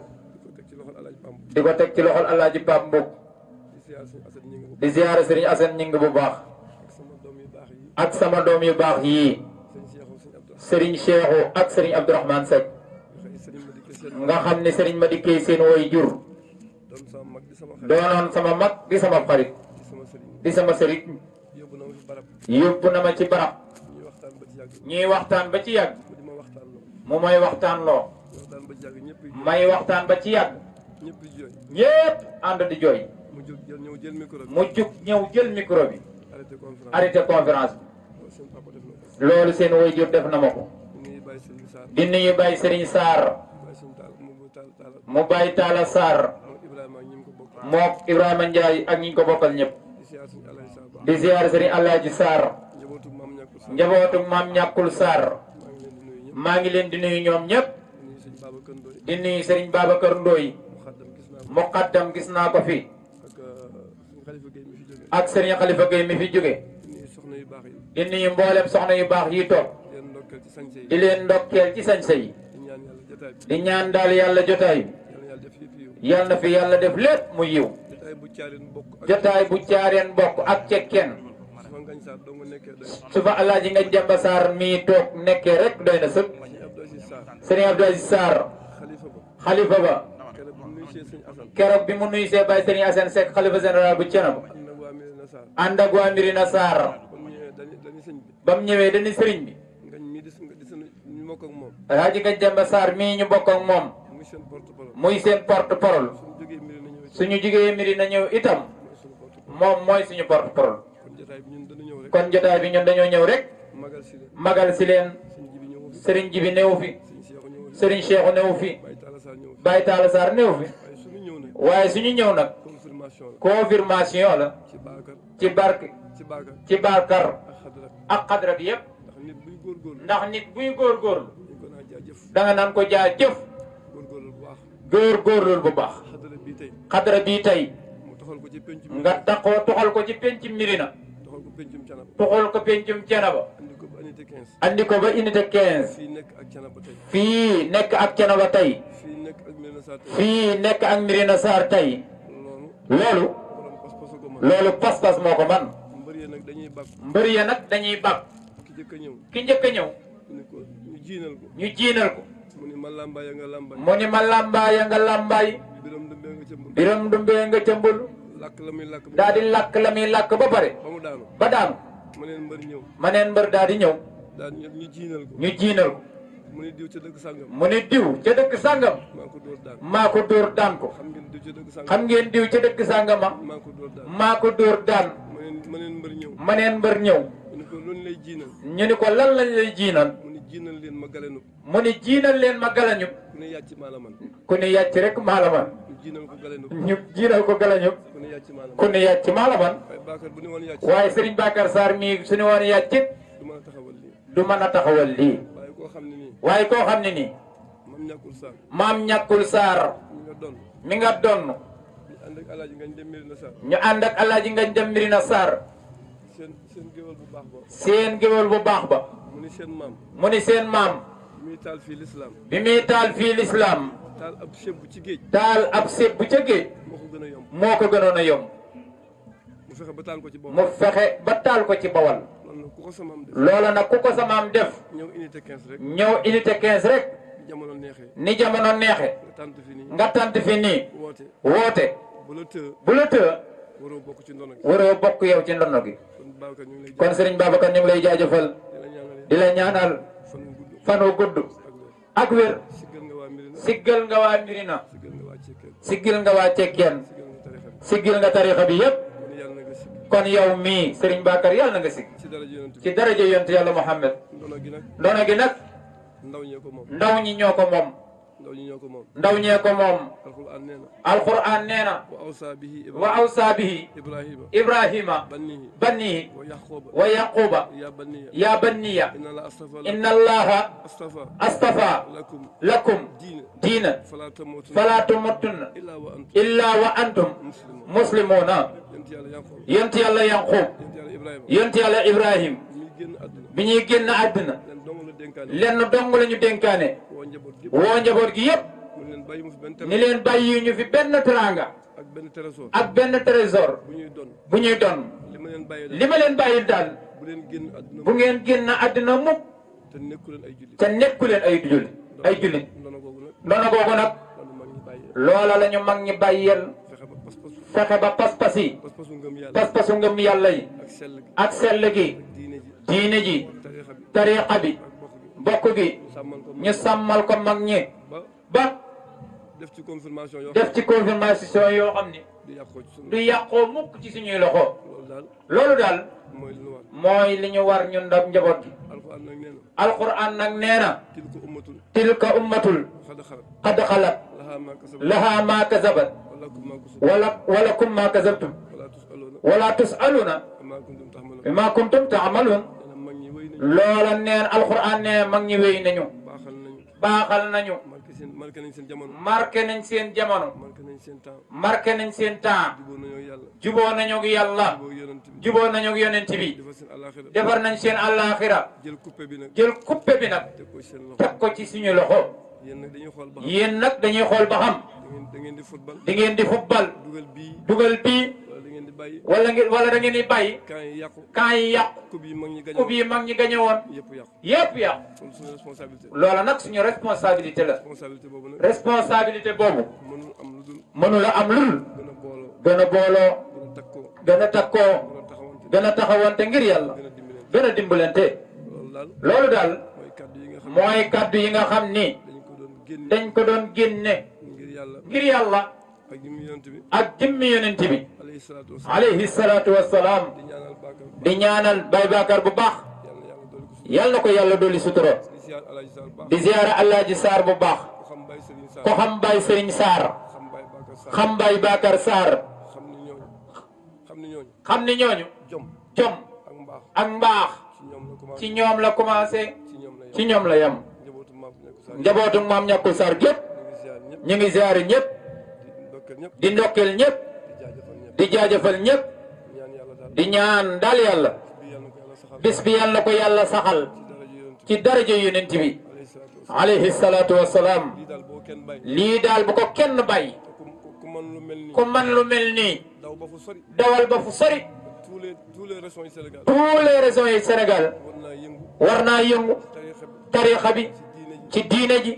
di ko teg ci loxol El Hadj Pape Mbow di ziar Serigne Assane Ñing bu baax ak sama doom yu baax yii Serigne Cheikhou ak Serigne Abdourahmane Seck nga xam ni Serigne Madické seen woy jur doonoon sama mag di sama xarit di sama sëriñ yóbbu na ma ci barab ñuy waxtaan ba ci yàgg mu may waxtaan loo may waxtaan ba ci yàgg ñépp ànd di jooy mu jug ñëw jël micro bi arrêté conférence bi loolu seen woy jur def na ma ko di nuyu Baye Serigne Sarr mu Baye Talla Sarr mook Ibrahima Ndiaye ak ñi ko bokkal ñëpp di ziar Serigne Alaaji Sarr njabootu maam ñàkkul Sarr maa ngi leen di nuyu ñoom ñëpp di nuyu Serigne Babacar Ndoye muqaddam gis naa ko fi ak Serigne Khalifa Gueye mi fi jóge di nuyu mboolem soxna yu baax yi toog di leen ndokkeel ci sañse yi di ñaan daal yàlla jotaay yal na fi yàlla def lépp mu yiw jotaay bu caareen bokk ak cekkeen su fa Alaaji Ngagne Demba Sarr mii toog nekkee rek doy na sëpp Serigne Abdou Aziz Sarr xalifa ba keroog bi mu nuyu see Baye Serigne Assane Seck xalifa général bu Thiénaba ànd ak waa Mirina Sarr ba mu ñëwee dañu sëriñ bi Alaaji Ngagne Demba Sarr mii ñu bokk ak moom muy seen porte parole suñu jugee Mirina ñëw itam moom mooy suñu porte parole kon jotaay bi ñun dañoo ñëw rek magal si leen sëriñ ji bi néew fi sëriñ Cheikhu néew fi Baye Talla Sarr néew fi waaye suñu ñëw nag confirmation la ci barke ci barkar ak xadra bi yëpp ndax nit buy góorgóorlu da nga naan ko jaajëf góorgóorlu bu baax xadra bii tey nga toxal ko ci penc Mirina toxal ko pencum Thiénaba andi ko ba unité 15 fii nekk ak Thiénaba tey fii nekk ak Mirina Sarr tey loolu pas-pas moo ko man mbër ya nag dañuy bàkk ki njëkk a ñëw ñu jiinal ko mu ni ma lambaay nga lambaay biram dumbee nga cëmbul daa di lakk la muy lakk ba pare ba daanu ma neen mbër daa di ñëw ñu jiinal ko mu ni diw ca dëkk sàngam maa ko dóor daan ko xam ngeen diw ca dëkk sàngama maa ko dóor daan ma neen mbër ñëw ñu ni ko lan lañ lay jiinal mu ni jiinal leen ma galañu ku ni yàcc rek maa la man ñu jiinal ko galañu ku ni yàcc maa la man waaye Serigne Bakar Sarr mii su ni woon yàccit du mën a taxawal lii waaye koo xam ne nii maam ñàkkul Sarr mi nga donn ñu ànd ak Alaaji Ngagne dem Mirina Sarr seen géwél bu baax ba mu ni seen maam bi muy taal fii lislaam taal ab sébb ca géej moo ko gënoon a yomb mu fexe ba taal ko ci Bawal loola nag ku ko sa maam def ñëw unité 15 rek ni jamono neexe nga tant fi nii woote bu la të waroo bokk yow ci ndono gi kon Serigne Babacar ñu ngi lay jaajëfal di la ñaanal fanu gudd ak wér siggal nga waa Mirina siggil nga waa Cekkeen siggil nga tarixa bi yépp kon yow mii Serigne Bakar yàlla na nga sigg ci daraja yonent yàlla Muhammad ndono gi nag ndaw ñi ñoo ko moom ndaw ñee ko moom alquran nee na wa awsa bihi ibrahima bannihi wa yaquba ya banniya inna allaha astafa lakum diina fala tamutunna illa wa antum muslimuna yonent yàlla yaqub yonent yàlla ibrahim bi ñuy génn àddina lenn dong la ñu dénkaane woo njaboot gi yëpp ni leen bàyyi ñu fi benn teranga ak benn trésor bu ñuy don li ma leen bàyyil daal bu ngeen génn àddina mukk te nekku leen ay jullit ndono googu nag loola la ñu mag ñi bàyyeel fexe ba pas-pas yi pas-pasu ngëm yàlla yi ak sell gi diine ji tariqa bi bokk gi ñu sàmmal ko mag ñi ba def ci confirmation yoo xam ni du yàqoo mukk ci suñuy loxo loolu daal mooy li ñu war ñun ndax njaboot gi alquran nag nee na tilka ummatul qad xalat laha ma kasabat wala kum ma kasabtum wala tusaluna bima kuntum taamaluun loola neen alquran ne mag ñi wéy nañu baaxal nañu marqué nañ seen jamono marqué nañ seen temps juboo nañu ak yàlla juboo nañu ak yonent bi defar nañ seen àllaaxira jël kuppe bi nag teg ko ci suñu loxo yéen nag dañuy xool ba xam da ngeen di football dugal bii wala da ngeen di bàyyi camp yi yàqu coupe yi mag ñi gañe woon yëpp yàqu loola nag suñu responsabilité la responsabilité boobu mënula am lul gën a booloo gën a takkoo gën a taxawante ngir yàlla gën a dimbalante loolu daal mooy kaddu yi nga xam ni dañ ko doon génne ngir yàlla ak jëmmi yonent bi alayhi salaatu wassalaam di ñaanal Baye Bakar bu baax yal na ko yàlla dolli sutura di ziyaara Alaaji Sarr bu baax ko xam Baye Serigne Sarr xam Baye Bakar Sarr xam ni ñooñu jom ak mbaax ci ñoom la commencé ci ñoom la yem njabootu maam ñàkkul Sarr gépp ñu ngi ziyaare ñëpp di ndokkeel ñëpp di jaajëfal ñëpp di ñaan daal yàlla bis bi yàlla na ko yàlla saxal ci daraja yonent bi alayhi salaatu wassalaam lii daal bu ko kenn bàyyi ku man lu mel nii dawal ba fu sori tous les régions yi Sénégal war naa yëngu tariixa bi ci diine ji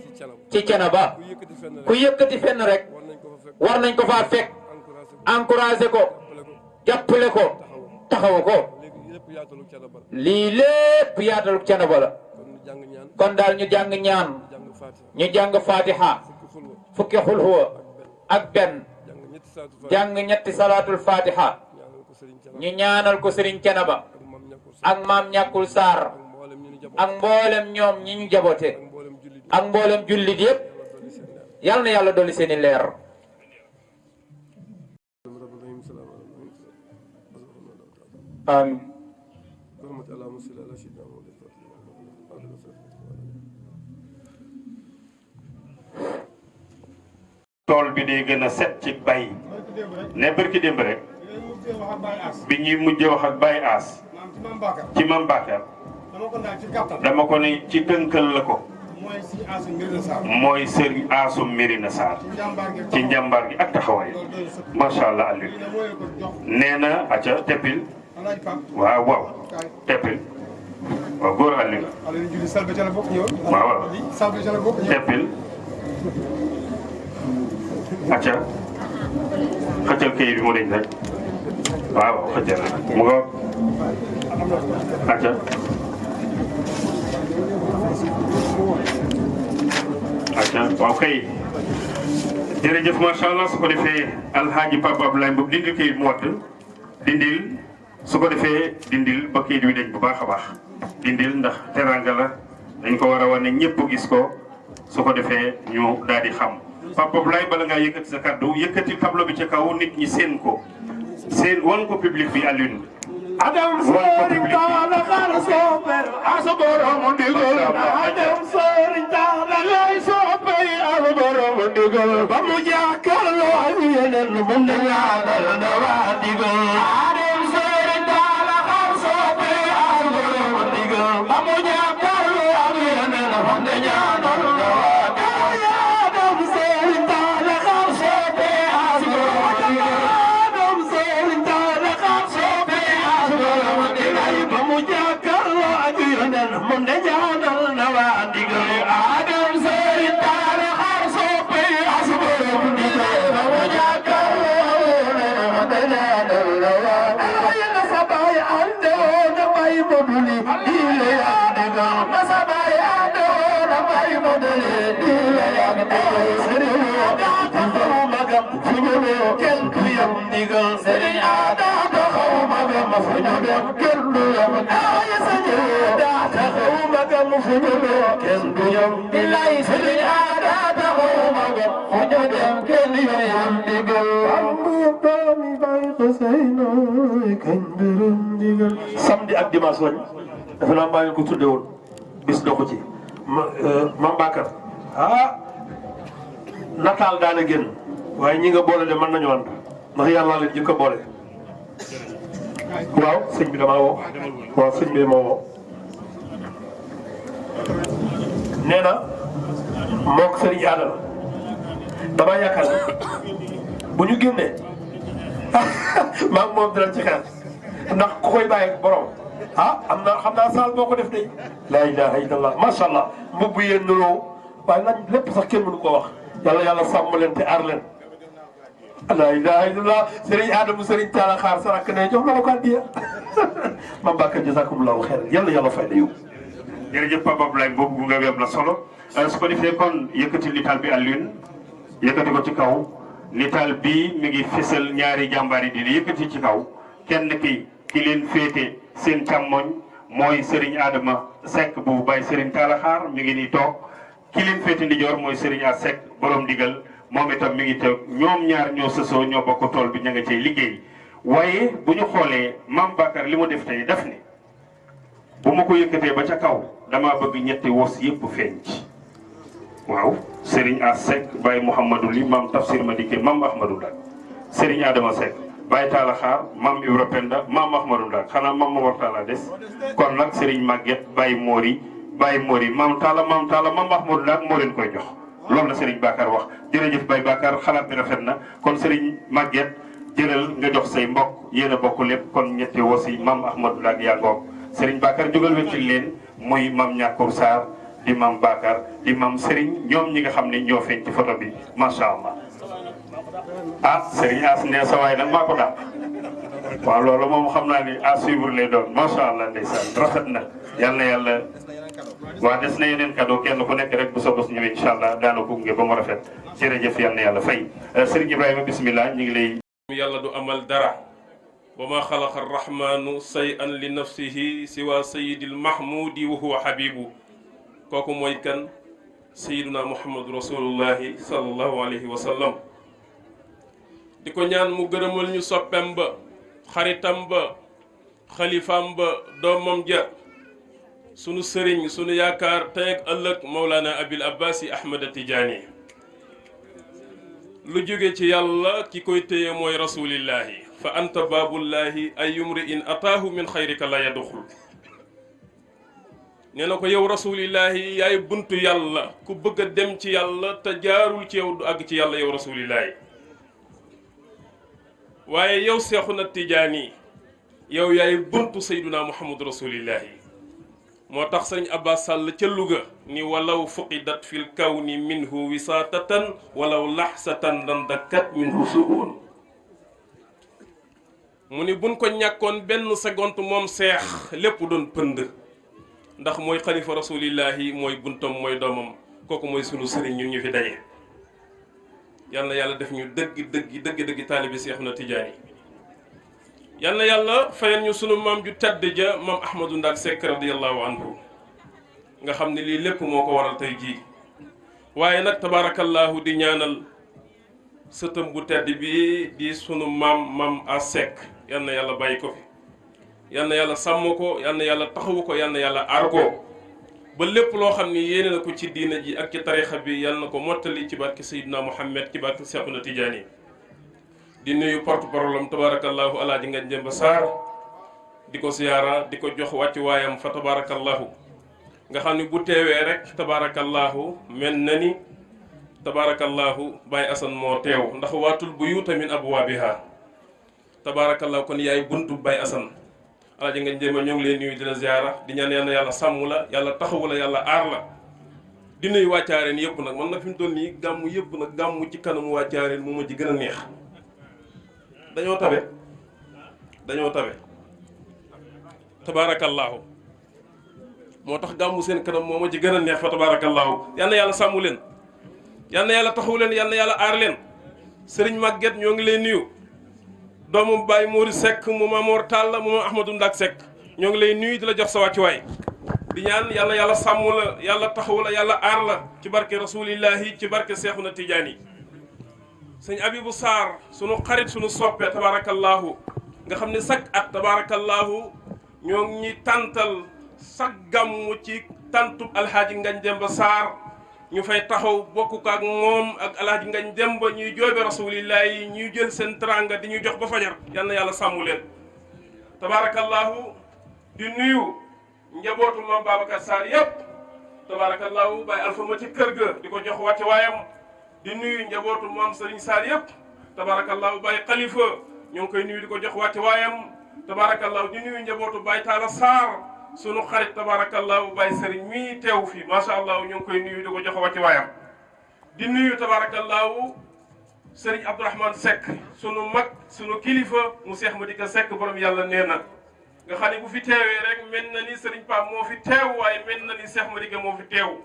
ci Thiénaba ku yëkkati fenn rek war nañ ko faa fekk encouragé ko jàppale ko taxawu ko lii lépp yaatalu Thiénaba la kon daal ñu jàng ñaan ñu jàng fatiha fukki xulhuwa ak benn jàng ñetti salaatul fatiha ñu ñaanal ko Serigne Thiénaba ak maam ñàkkul Sarr ak mboolem ñoom ñi ñu jaboote ak mboolem jullit yépp yal na yàlla dolli seeni leer amiin tool bi day gën a set ci bay ne barki démb rek bi ñuy mujjee wax ak Baye As ci Mam Bakar dama ko ne ci tënkal la ko mooy sëriñ Asum Mirina Sarr ci njàmbaar gi ak taxawaay macha allah Aliou nee na aca teppil waaw waaw teppil waaw góor Aliou waaw waaw teppil acca xëccal kayit bi mu deñ rek waaw xëccal rek mu nga acca acca waaw kay jërëjëf macha allah su ko defee alhaaji Papa Abdoulaye Mboup dindil kayit mu watt dindil su ko defee dindil ba kayit wi deñ bu baax a baax dindil ndax teranga la dañ ko war a wane ñëpp gis ko su ko defee ñu daal di xam Papa Abdoulaye bala ngaa yëkkati sa kàddu yëkkati tableau bi ca kaw nit ñi seen ko seen wan ko public bi Alioune Adam Serigne Talla xar sopper asborom ndigal Adam Serigne Talla lay sopper asborom ndigal ba mu jàkkaarloo ak yeneen mu ne ñaanal na waa ndigal Adam Serigne Talla xar sopper asborom ndigal ba mu jàkkaarloo ak yeneen mu ne ñaanal na waa ndigal Adam Serigne Talla xar sopper asborom ndigal Adam Serigne Talla xar sopper ba mu jàkkaarloo ak yeneen mu ne ñaanal na waa ndigal Adam Serigne Talla xar sopper asborom ndigal ba mu jàkkaarloo ak yeneen mu ne ñaanal na waa ndigal yàlla sa baay àndoon na bay moduli di la yaa ndigal na sa baay àndoon na bay moduli di la yaa ndigal Serigne taxaw magam fu ñu kenn du yam ndigal Serigne Ada taxaw magam fu ñu dem kenn du yam ay Serigne Ada taxaw magam fu ñu kenn du yam billahi Serigne Ada taxaw magam fu ñu dem kenn du yam ndigal samedi ak dimanche lañ defe naa maa ngi ko tudde woon bis doxu ci Mame Bakar nataal daana génn waaye ñi nga boole de mën nañu ànd ndax yàlla leen jëkk a boole waaw sëñ bi damaa woo waaw sëñ bi moo woo nee na mook sëriñ Adama damaa yaakaar bu ñu génnee maa ngi moom dina ci xeex ndax ku koy bàyyi borom am na xam naa saal boo ko def de laa ilaha illallah macha allah mbubb yéen nuroo waaye nag lépp sax kenn mënu ko wax yàlla yàlla sàmm leen te aar leen laa ilaha illallah sëriñ Adama sëriñ Talla xaar sa rakk ne jox na la ko addiya Mame Bakar jazakumullahu xeer yàlla yàlla fay la yow jërëjëf Papa Abdoulaye boobu gu nga web la solo su ko defee kon yëkkati nitaal bi Alioune yëkkati ko ci kaw nitaal bi mi ngi fësal ñaari jàmbaar yi dina yëkkati ci kaw kenn ki leen féete seen càmmoñ mooy Serigne Adama Seck bu Baye Serigne Talla xaar mi ngi nii toog ki leen féete ndijoor mooy Serigne A Seck borom digal moom itam mi ngi toog ñoom ñaar ñoo sësoo ñoo bokk tool bi ña nga cay liggéey waaye bu ñu xoolee Mame Bakar li mu def tey daf ni bu ma ko yëkkatee ba ca kaw damaa bëgg ñetti wos yëpp feeñ ci waaw Serigne A Seck Baye Mouhamadou li maam Tafsir Madické maam Ahmadou Ndak Serigne Adama Seck Baye Talla xaar maam Ibra Penda maam Ahmadou Ndak xanaa maam Mor Talla des kon nag Serigne Maguette Baye Mori maam Talla maam Ahmadou Ndak moo leen koy jox loolu la Serigne Bakar wax jërëjëf Baye Bakar xalaat bi rafet na kon Serigne Maguette jëlal nga jox say mbokk yéen a bokk lépp kon ñetti wos yi maam Ahmadou Ndak yaa ngoog Serigne Bakar jógal weccil leen muy maam Ñàkkur Sarr di maam Bakar di maam Serigne ñoom ñi nga xam ne ñoo feeñ ci photo bi macha allah Serigne As ne sa waay nag maa ko daal waaw loolu moom xam naa ni à suivre lay doon macha allah ndeysaan rafet na yàlla waaw des na yeneen cadeau kenn ku nekk rek bu sa bos ñëwee incha allah daana ko gunge ba mu rafet jërëjëf yàlla fay Serigne Ibrahima bismillah ñu ngi lay. yàlla du amal dara. wa ma xalaqa arrahmanu shay'an li nafsihi siwa sayidil mahmudi wa huwa habibu kooku mooy kan sayiduna muhammadu rasulullahi sallallahu alayhi wa sallam di ko ñaan mu gërëmal ñu soppem ba xaritam ba xalifaam ba doomam ja sunu sëriñ sunu yaakaar tey ak ëllëg mawlana abil abbasi ahmad tijaani lu jóge ci yàlla ki koy téye mooy rasulillahi fa anta baabullahi ay yumri in ataahu min xayrika la yaduxul nee na ko yow rasulillahi yaay buntu yàlla ku bëgg a dem ci yàlla te jaarul ci yow du àgg ci yàlla yow rasulillahi waaye yow seexuna tijaani yow yaay buntu sayduna muhammadu rasulillahi moo tax sëriñ Abbas Sall ca Louga ni walaw fuqidat fil kawni minhu wisaatatan walaw laxsatan dandakat minhu suun mu ni buñ ko ñàkkoon benn seconde moom seex lépp doon pënd ndax mooy xalifa rasulillahi mooy buntam mooy doomam kooku mooy sunu sëriñ ñun ñu fi daje yal na yàlla def ñu dëgg taalibi Seex na Tijaani yal na yàlla fayal ñu sunu maam ju tedd ja maam Ahmadou Ndak Seck radiyallahu anhu nga xam ne lii lépp moo ko waral tey jii waaye nag tabaarakallahu di ñaanal sëtam bu tedd bi di sunu maam a Seck yal na yàlla bàyyi ko fi yal na yàlla sàmm ko yal na yàlla taxawu ko yal na yàlla aar ko ba lépp loo xam ni yéene na ko ci diina ji ak ci tarixa bi yal na ko mottali ci barke Seydina Muhammad ci barke Seexuna Tijaani di nuyu porte-parole am tabaarakallahu alaaji nga Njemba Sarr di ko siyaara di ko jox wàccu waayam fa tabaarakallahu nga xam ni bu teewee rek tabaarakallahu mel na ni tabaarakallahu Baye Assane moo teew ndax waatul buyuuta min abwaabiha tabaarakallahu kon yaay buntu Baye Assane alaaji nga Njemba ñoo ngi leen nuyu di la ziyaara di ñaan yàlla sàmm la yàlla taxawu la yàlla aar la di nuyu waa Caareen yëpp nag man nag fi mu toll nii gàmmu yëpp nag gàmmu ci kanamu waa Caareen moo ma ci gën a neex dañoo tabe tabaarakallaahu moo tax gàmmu seen kanam moo ma ci gën a neex fa tabaarakallaahu yal na yàlla sàmm leen yal na yàlla taxawu leen yal na yàlla aar leen sëriñ Maguette ñoo ngi leen nuyu doomu Baye Mori Seck mu Mamor Talla mu Ahmadou Ndak Seck ñoo ngi lay nuyu di la jox sa wàccuwaay di ñaan yal na yàlla sàmm la yàlla taxawu la yàlla aar la ci barke rasulillahi ci barke Seexuna Tijaani sëñ Abibu Sarr sunu xarit sunu soppe tabarakallahu nga xam ne chaque at tabarakallahu ñoo ngi tàntal chaque gàmmu ci tantub alhaaji Ngagne Demba Sarr ñu fay taxaw bokk ak moom ak alhaaji Ngagne Demba ñuy joobe rasulillahi ñuy jël seen tranga di ñu jox ba fajar yal na yàlla sàmmu leen tabarakallahu di nuyu njabootu maam Babacar Sarr yépp tabarakallahu Baye Alpha ma ci kër ga di ko jox wàcce waayam di nuyu njabootu maam Serigne Sarr yépp tabarakallahu Baye Khalifa ñoo ngi koy nuyu di ko jox wàcce waayam tabarakallahu di nuyu njabootu Baye Talla Sarr sunu xarit tabarakallahu Baye Serigne mii teew fii macha allah ñoo ngi koy nuyu di ko jox wàcce waayam di nuyu tabarakallahu Serigne Abdourahmane Seck sunu mag sunu kilifa mu Seex Madika Seck borom yàlla nee na nga xam ne bu fi teewee rek mel na ni Serigne Pape moo fi teew waaye mel na ni Seex Madika moo fi teew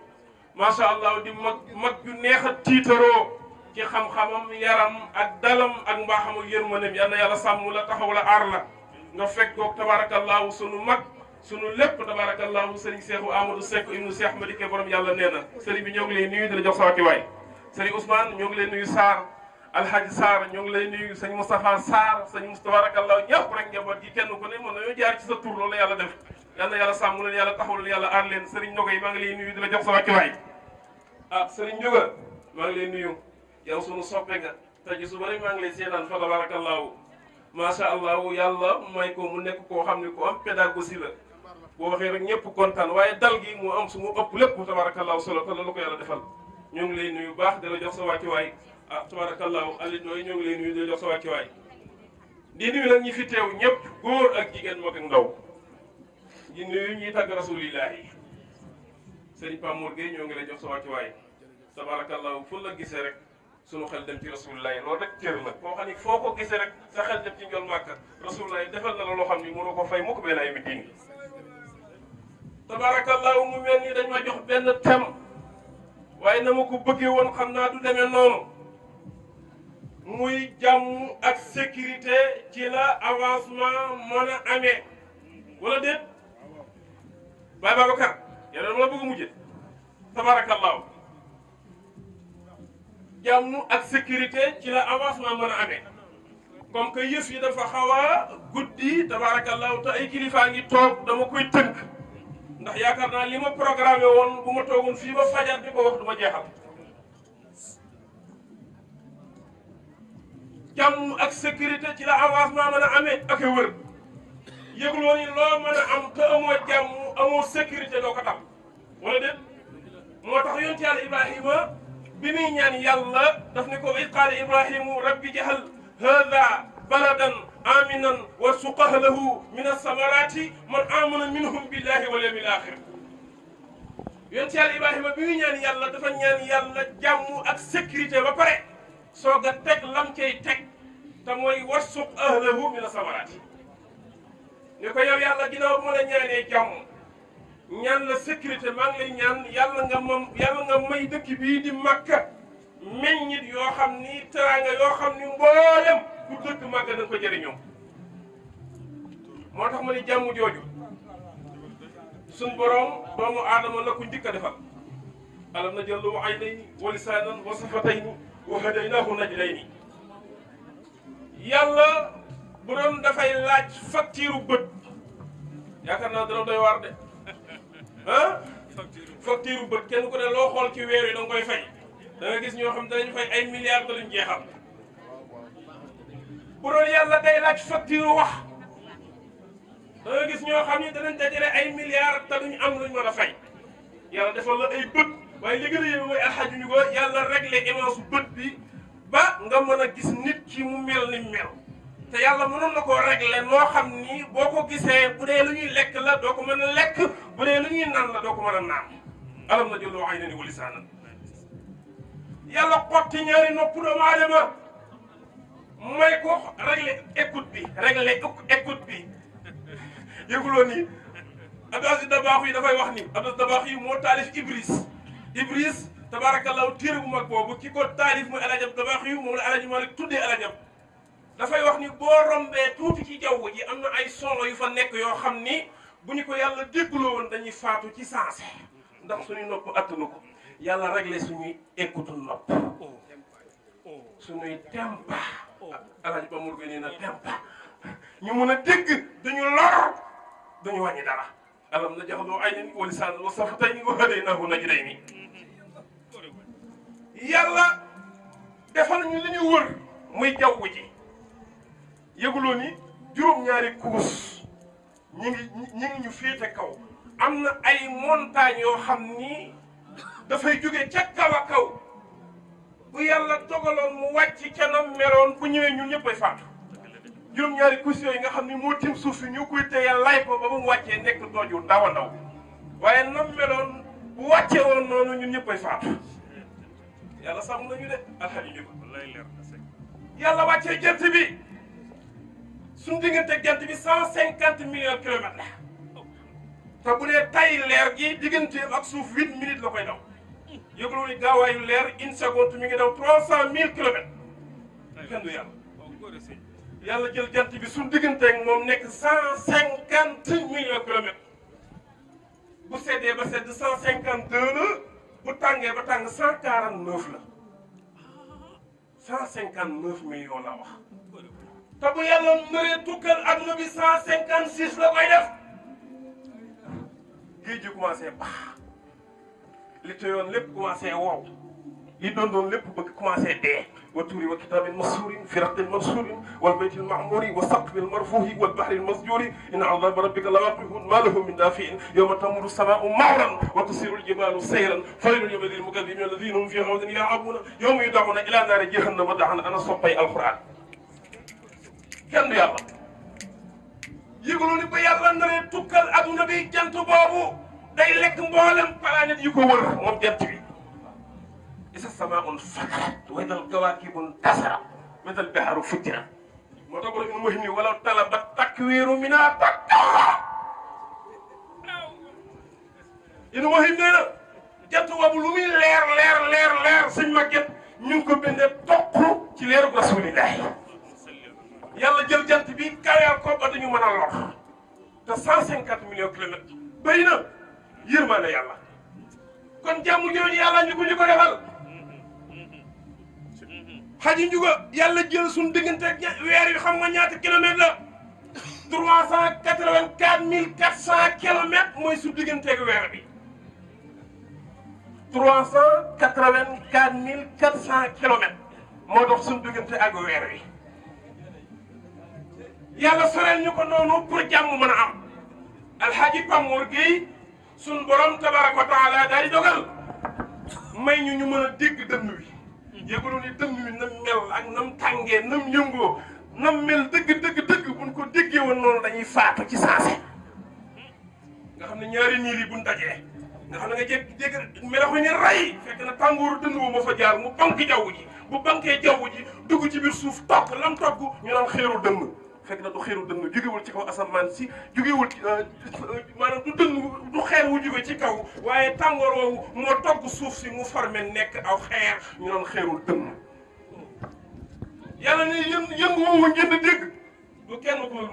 macha allah di mag ju neex a tiitaroo ci xam-xamam yaram ak dalam ak mbaaxam ak yërmandeem yal na yàlla sàmm la taxaw la aar la nga fekk goog tabarakallahu sunu mag sunu lépp tabarakallahu Serigne Seexu Amadou Seck ibnu Seex Madika borom yàlla nee na Serigne bi ñoo ngi lay nuyu di la jox sa wàccuwaay Serigne Ousmane ñoo ngi lay nuyu Sarr Alhaji Sarr ñoo ngi lay nuyu sëñ Moustapha Sarr sëñ tabarakallahu ñëpp rek njaboot gi kenn ku ne mën nañoo jaar ci sa tur loolu la yàlla def yal na yàlla sàmm leen yàlla taxaw leen yàlla aar leen Serigne Ndogo yi maa ngi lay nuyu di la jox sa wàccuwaay ah Serigne Ndiouga maa ngi lay nuyu yow sunu soppe nga te ji su bari maa ngi lay seetaan fa tabarakallahu macha allah yàlla may ko mu nekk koo xam ne ku am pédagogie la boo waxee rek ñëpp kontaan waaye dal gi mu am su mu ëpp lépp tabarakallahu solo te loolu ko yàlla defal ñoo ngi lay nuyu baax di la jox sa wàccuwaay ah tabarakallahu alit nooy ñoo ngi lay nuyu di la jox sa wàccuwaay di nuyu nag ñi fi teew ñëpp góor ak jigéen mag ak ndaw di nuyu ñuy tàgg rasulillahi Serigne Pape Mor Gueye ñoo ngi lay jox sa wàccuwaay tabarakallahu fu la gisee rek sunu xel dem ci rasulillahi loolu rek cër la koo xam ni foo ko gisee rek sa xel dem ci njol màkka rasulillahi defal na la loo xam ni mënoo ko fay mukk benn ay mi diin tabarakallahu mu mel ni dañ ma jox benn thème waaye na ma ko bëggee woon xam naa du demee noonu muy jàmm ak sécurité ci la avancement mën a amee wala déet Baye Babacar yow dama la bëgg a mujjee tabarakallahu jàmm ak sécurité ci la avancement mën a amee comme que yëf yi dafa xaw a guddi tabarakallahu te ay kilifaa ngi toog dama koy tënk ndax yaakaar naa li ma programmé woon bu ma toogoon fii ba fajar di ko wax du ma jeexal jàmm ak sécurité ci la avancement mën a amee ak a wër yëgloo ni loo mën a am te amoo jàmm amoo sécurité doo ko tam wala déet moo tax yonent yàlla Ibrahima bi muy ñaan yàlla daf ni ko wa iz qaala Ibrahimu rabbi ij'al haadha baladan aminan warzuq ahlahu min as-samarati man amana minhum billahi wal yawmil akhir yonent yàlla Ibrahima bi muy ñaan yàlla dafa ñaan yàlla jàmm ak sécurité ba pare soog a teg lam cay teg te mooy warzuq ahlahu min as-samarati ne ko yow yàlla ginnaaw bu ma la ñaanee jàmm ñaan la sécurité maa ngi lay ñaan yàlla nga may dëkk bii di Makka meññit yoo xam ni teraanga yoo xam ni mboolem ku dëkk Makka da nga ko jëriñoo moo tax ma ni jàmm jooju suñ borom doomu aadama la ku njëkk a defal alam naj'al aynayni wa lisaanan wa shafatayni wa hadaynaahu najdayni yàlla bu doon dafay laaj facture bët yaakaar naa dana doy waar de ah facture bët kenn ku ne loo xool ci weer yi da nga koy fay da nga gis ñoo xam danañ fay ay milliards te duñ jeexal bu doon yàlla day laaj facture wax da nga gis ñoo xam ni danañ dajale ay milliards te duñ am luñ mën a fay yàlla defal la ay bët waaye li gën a yéeme mooy alxaju ñu ko yàlla réglé image bët bi ba nga mën a gis nit ki mu mel ni mel te yàlla mënoon na koo réglé noo xam ni boo ko gisee bu dee lu ñuy lekk la doo ko mën a lekk bu dee lu ñuy naan la doo ko mën a naan alam naj'al aynayni wa lisaanan yàlla xotti ñaari nopp doomu aadama may ko réglé écoute bi réglé écoute bi yëguloo ni Abdou Aziz Dabakh yi dafay wax ni Abdou Aziz Dabakh yi moo taalif Ibris tabarakallahu téere bu mag boobu ki ko taalif mooy El Hadj Abdou Dabakh yi moom la El Hadj Malick tuddee El Hadj dafay wax ni boo rombee tuuti ci jaww ji am na ay son yu fa nekk yoo xam ni bu ñu ko yàlla dégguloo woon dañuy faatu ci sensé ndax suñu nopp attanu ko yàlla réglé suñuy écoute nopp suñuy tempa alaaji ba mur nee na tempa ñu mën a dégg dañu lor dañu wàññi dara alam na jaxloo ay nen wa lisaan wa safatayni wa hadaynaahu najdayni yàlla defal ñu li ñu wër muy jaww ji yëguloo ni juróom-ñaari kuus ñi ngi ñu féete kaw am na ay montagne yoo xam ni dafay jóge ca kaw a kaw bu yàlla dogaloon mu wàcc ca nam meloon bu ñëwee ñun ñëpp ay faatu juróom-ñaari kuus yooyu nga xam ni moo tim suuf si ñu koy téye lay ko ba mu wàccee nekk dooju ndaw a ndaw waaye nam meloon bu wàccee woon noonu ñun ñëpp ay faatu yàlla sàmm nañu de alhamdulilah yàlla wàccee jant bi suñu diggante jant bi 150 millions kilomètres la te bu dee tay leer gi diggante ak suuf 8 minutes la koy daw yëguloo ni gaawaayu leer une seconde mi ngi daw 300 000 kilomètres kenn du yàlla yàlla jël jant bi suñu diggante ak moom nekk 150 millions kilomètres bu seddee ba sedd 152 la bu tàngee ba tàng 149 la 159 millions la wax te bu yàlla naree tukkal adduna bi 156 la koy def géej gi commencé baax li tëyoon lépp commencé wow li doon lépp bëgg commencé dee wa tuuri wa kitaabin massuurin fi raqin mansuurin wal baytil ma'muuri wa saqfil marfuuhi wal bahril masjuuri inna azaaba rabbika la waaqi'un maa lahu min daafi'in yawma tamurru samaa'u mawran wa tusiiru al-jibaalu sayran fawaylun yawma idhin lil mukazzibiina allaziina hum fii ghamdin yal'abuun yawma yud'awna ilaa naari jahannama da'an ana soppay alquran kenn du yàlla yëguloo ni ba yàlla naree tukkal adduna bi jant boobu day lekk mboolem planète yu ko wër moom jant bi isa samaa'un fatarat wa idal kawaakibu intasarat wa idal bihaaru futtirat moo tax borom mu ni walaw talabat takwiiru minhaa takkawra inu wahim nee na jant boobu lu muy leer suñ màgget ñu ngi ko bindee toq ci leeru rasulillahi yàlla jël jant bi kayal ko ba dañu mën a lor te 150 millions kilomètres bëri na yërmande yàlla kon jàmm jooju yàlla ñu ko defal xaji njuga yàlla jël suñu diggante ak weer yu xam nga ñaata kilomètres la 384 400 kilomètres mooy suñu diggante ak weer bi 384 400 kilomètres moo dox suñu diggante ak weer wi yàlla soreel ñu ko noonu pour jàmm mën a am alxaaji Pamour Gueye suñ borom tabaraka wa taala daal di dogal may ñu mën a dégg dënn wi yëgulu ni dënn wi nam mel ak nam tàngee nam yëngoo nam mel dëgg buñ ko déggee woon noonu dañuy faatu ci saase nga xam ne ñaari niir yi buñ dajee nga xam ne nga jégg melaxu ni ray fekk na tàngooru dënn wu ma fa jaar mu bank jaww ji bu bankee jaww ji dugg ci biir suuf togg lam togg ñu naan xeeru dënn fekk na du xeeru dënn jógewul ci kaw asamaan si jógewul maanaam du dënn du xeer wu jóge ci kaw waaye tàngoor woowu moo togg suuf si mu formé nekk aw xeer ñu naan xeerul dënn yàlla ne yëngu woowu ngeen di dégg du kenn ku dul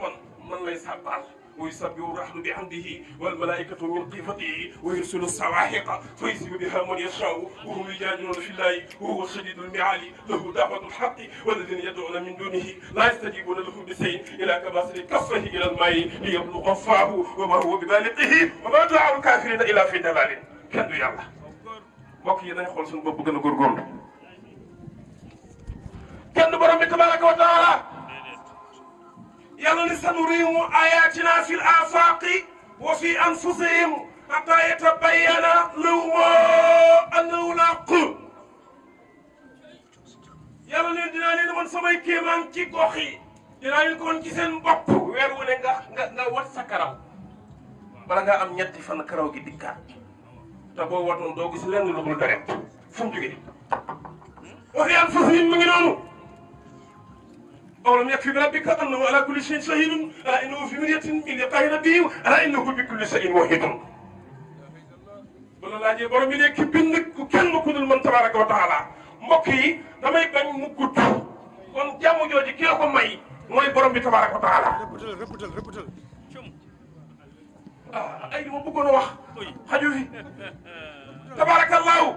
man lay sàbbaal ويسبح الرعد بحمده والملائكة من خيفته ويرسل الصواعق فيصيب بها من يشاء وهم يجادلون في الله وهو شديد المعال له دعوة الحق والذين يدعون من دونه لا يستجيبون لهم بشيء إلى كباسط كفه إلى الماء ليبلغ فاه وما هو ببالغه وما دعاء الكافرين إلا في ضلال kenn du yàlla mbokk yi dañ xool suñu bopp gën a góorgóorlu kenn du borom bi tabaraka wa taala yàlla ni sanurihim ayatina fil afaqi wa fi anfusihim hatta yatabayyana lahum annahu al-haqq yàlla ne dinaa leen man samay kéemaan ci gox yi dinaa leen ko woon ci seen bopp weer wu ne nga wat sa karaw bala ngaa am ñetti fan karaw gi dikkaat te boo watoon doo gis lenn lu dul deret fu mu jógee wa fi anfusihim mu ngi noonu أولم يكفي بربك أنه على كل شيء شهيد ألا إنه في مرية من لقاء ربه ألا إنه بكل شيء وحيد wala laajee borom bi nekk bind ku kenn ku dul man tabaraka wa taala mbokk yi damay bañ mu gudd kon jàmm jooju ki la ko may mooy borom bi tabaraka wa taala rëppatal ay li ma bëggoon a wax xaju fi tabarakallahu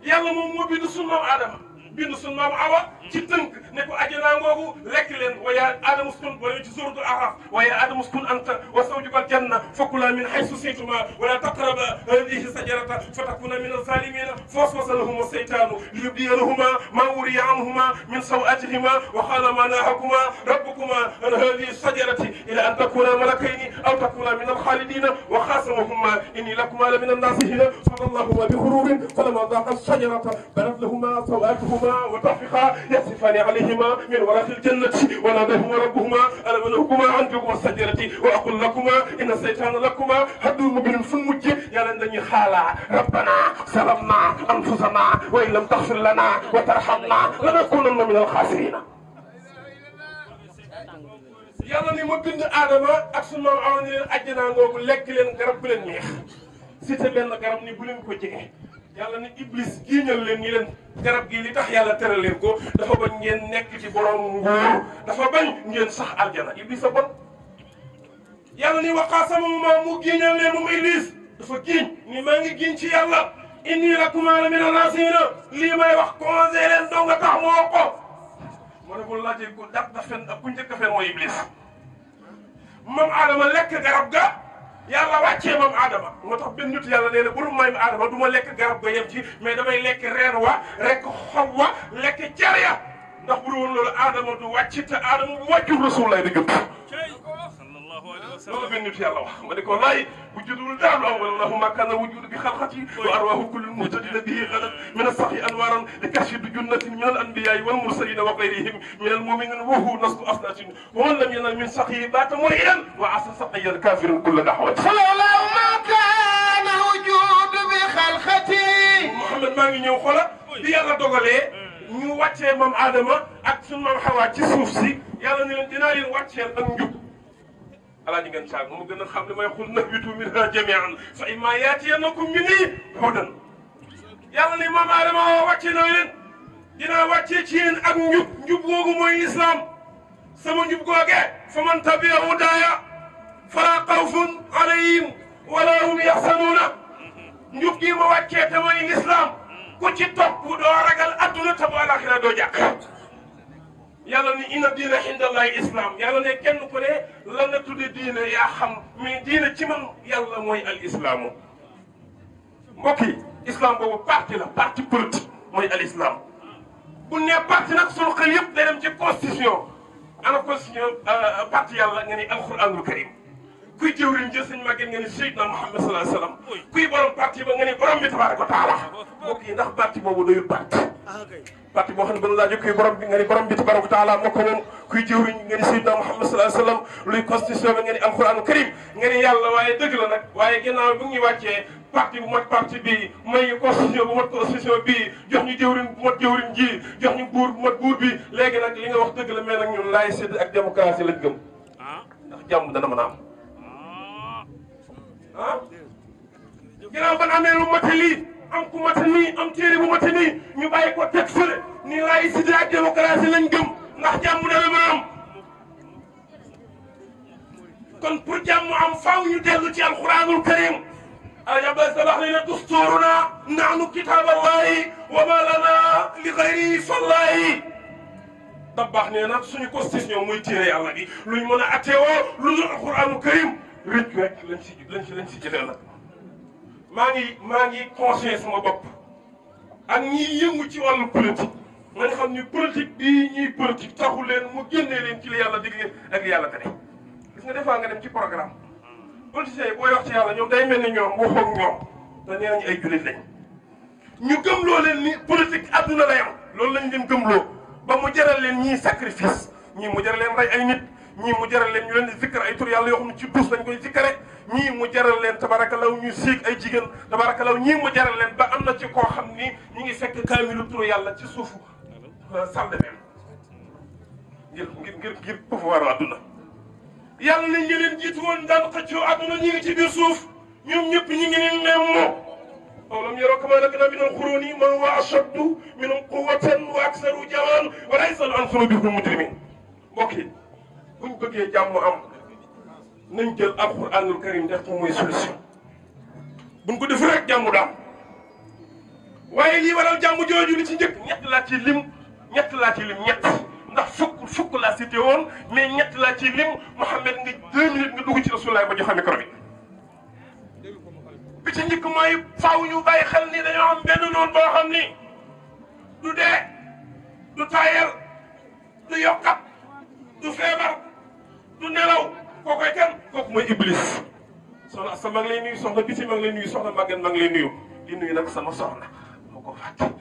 yàlla moom moo bind sunu maam Aadama bind sunu maam Awa ci tënk ne ko àjjana ngoogu lekk leen wa yaa aadama uskun wala ci suuratul Araf wa yaa aadama uskun anta wa zawjuka aljanna fakula min haysu shi'tuma wala taqraba hadihi sajarata fatakuna min az-zalimina fawaswasa lahuma as-shaytanu liyubdiya lahuma ma wuriya anhuma min sawatihima wa qala ma nahakuma rabbukuma an hadihi as-sajarati ila an takuna malakayni aw takuna min al-khalidina wa khasamahuma inni lakuma la min an-nasihina fadallahuma bi ghurubin falamma dhaqa as-shajarata badat lahuma sawatuhuma wa tafiqa يصفان عليهما من ورق الجنة وناداهما ربهما ألم أنهكما عن تلكما الشجرة وأقول لكما إن الشيطان لكما عدو مبين في المجد يا لندني خالا ربنا ظلمنا أنفسنا وإن لم تغفر لنا وترحمنا لنكونن من الخاسرين yàlla ni ma bind aadama ak sunu maam Awa ni leen àjjana ngoogu lekk leen garab bu leen neex si te benn garab ni bu leen ko jege yàlla ni iblis giiñal leen ni leen garab gi li tax yàlla tere leen ko dafa bañ ngeen nekk ci borom nguur dafa bañ ngeen sax aljana iblis a bon yàlla ni waqaasamahuma mu giiñal leen moom iblis dafa giiñ ni maa ngi giiñ ci yàlla inni lakumaa la mina naasihiina lii may wax conseil leen doo nga tax moo ko ma ne bu laajee ko dàq da fen ak ku njëkk a fen mooy iblis moom Adama lekk garab ga yàlla wàccee moom Adama moo tax benn nit yàlla nee na bul may Adama du ma lekk garab ga yem ci mais damay lekk reen wa rek xob wa lekk jar ya ndax bu dul woon loolu Adama du wàcc te Adama bu wàccul Rasulullah di gëm loolu benn nit yàlla wax ma ne ko laay wujudul daal allahumma kana wujud bi xalqati wa arwahu kulli muhtadina bihi ghadat min as-sahi anwaran li kashfi junnatin min al-anbiya'i wal mursalin wa ghayrihim min al-mu'minin wa huwa nasbu asnatin wa man lam yanal min sahihi bata muridan wa asa saqiyan kafirin kull da'wat allahumma kana wujud bi xalqati Muhammad maa ngi ñëw xola bi yàlla dogalee ñu wàccee moom Adama ak sunu maam Hawa ci suuf si yàlla ne leen dinaa leen wàcceel ak njub alaaji ngeen saag mu gën a xam li may xul nahbitu minha jami'an fa imma yaatiyannakum minni hudan yàlla ni maam Adama wàcce na leen dinaa wàccee ci yéen ak njub njub googu mooy lislaam sama njub googee fa man tabi'a hudaaya fala xawfun alayhim wala hum yaxzanuuna njub gii ma wàccee te mooy lislaam ku ci topp doo ragal adduna te bu alaxira doo jàq yàlla ni inna diina indallahi islam yàlla ne kenn ku ne lan la tudde diine yaa xam mais diine ci man yàlla mooy al islaamu mbokk yi islam boobu parti la parti politique mooy al islam bu ne parti nag sunu xel yëpp day dem ci constitution ana constitution parti yàlla nga ni alquranul karim kuy jëwriñ jël sëñ màggeen nga ni Seydina Muhammad sallallahu alayhi wasallam kuy borom parti ba nga ni borom bi tabaraka wa taala mbokk yi ndax parti boobu doyul parti parti boo xam ne ba la laajee kuy borom bi nga ni borom bi tabaraka wa taala moo ko moom kuy jëwriñ nga ni Seydina Muhammad sallallahu alayhi wasallam luy constitution bi nga ni alquranul karim nga ni yàlla waaye dëgg la nag waaye ginnaaw bi ñuy wàccee parti bu mat parti bii may constitution bu mat constitution bii jox ñu jëwriñ bu mat jëwriñ ji jox ñu buur bu mat buur bi léegi nag li nga wax dëgg la mais nag ñun laïcité ak démocratie lañ gëm ndax jàmm dana mën a am ah ginnaaw ban amee lu mate lii am ku mate nii am téere bu mate nii ñu bàyyi ko teg fële ni laïcité ak démocratie lañ gëm ndax jàmm dana mën a am kon pour jàmm am faaw ñu dellu ci alquranul karim Abbas da wax ne ne dusturuna nahnu kitaballahi wa ma lana li ghayri fallahi da baax ne nag suñu constitution muy téere yàlla bi luñ mën a atteewoo lu dul alquranul karim rëcc rek lañ si jëlee nag maa ngi conseillé sama bopp ak ñiy yëngu ci wàllu politique nga xam ni politique bii ñuy politique taxul leen mu génnee leen ci li yàlla digle ak li yàlla tere gis nga des fois nga dem ci programme politiciens yi booy wax ci yàlla ñoom day mel ni ñoom waxoog ñoom te nee nañu ay jullit lañ ñu gëmloo leen ni politique adduna lay am loolu lañ leen gëmloo ba mu jaral leen ñii sacrifice ñii mu jaral leen rey ay nit ñii mu jaral leen ñu leen di zikkar ay tur yàlla yoo xam ne ci duus lañ koy zikkare ñii mu jaral leen tabarakalaw ñu siig ay jigéen tabarakalaw ñii mu jaral leen ba am na ci koo xam ni ñi ngi fekk kaamilu tur yàlla ci suufu salle de bain ngir pouvoir adduna yàlla nañ ñu leen jiitu woon daan xëccoo adduna ñi ngi ci biir suuf ñoom ñëpp ñi ngi leen nemmoo awalam yaroo kamaa lakinaa min al-quruuni man huwa ashaddu minhum quwwatan wa aksaru jam'an wa laa yus'alu an dhunubihim mujrimiin mbokk yi buñ bëggee jàmm am nañ jël alquranul karim def ko muy solution buñ ko defee rek jàmm daam waaye lii waral jàmm jooju li ci njëkk ñett laa ci lim ñett ndax fukk laa cité woon mais ñett laa ci lim Mouhamed nga 2 minutes nga dugg ci Rasulullah ba joxe micro bi ci njëkk mooy faaw ñu bàyyi xel ni dañoo am benn noonu boo xam ni du dee du taayal du yokkat du feebar du nelaw kookoy kan kooku mooy Iblis. soxna Assa maa ngi lay nuyu soxna Bisi maa ngi lay nuyu soxna Maguette maa ngi lay nuyu di nuyu nag sama soxna moo ko fàtte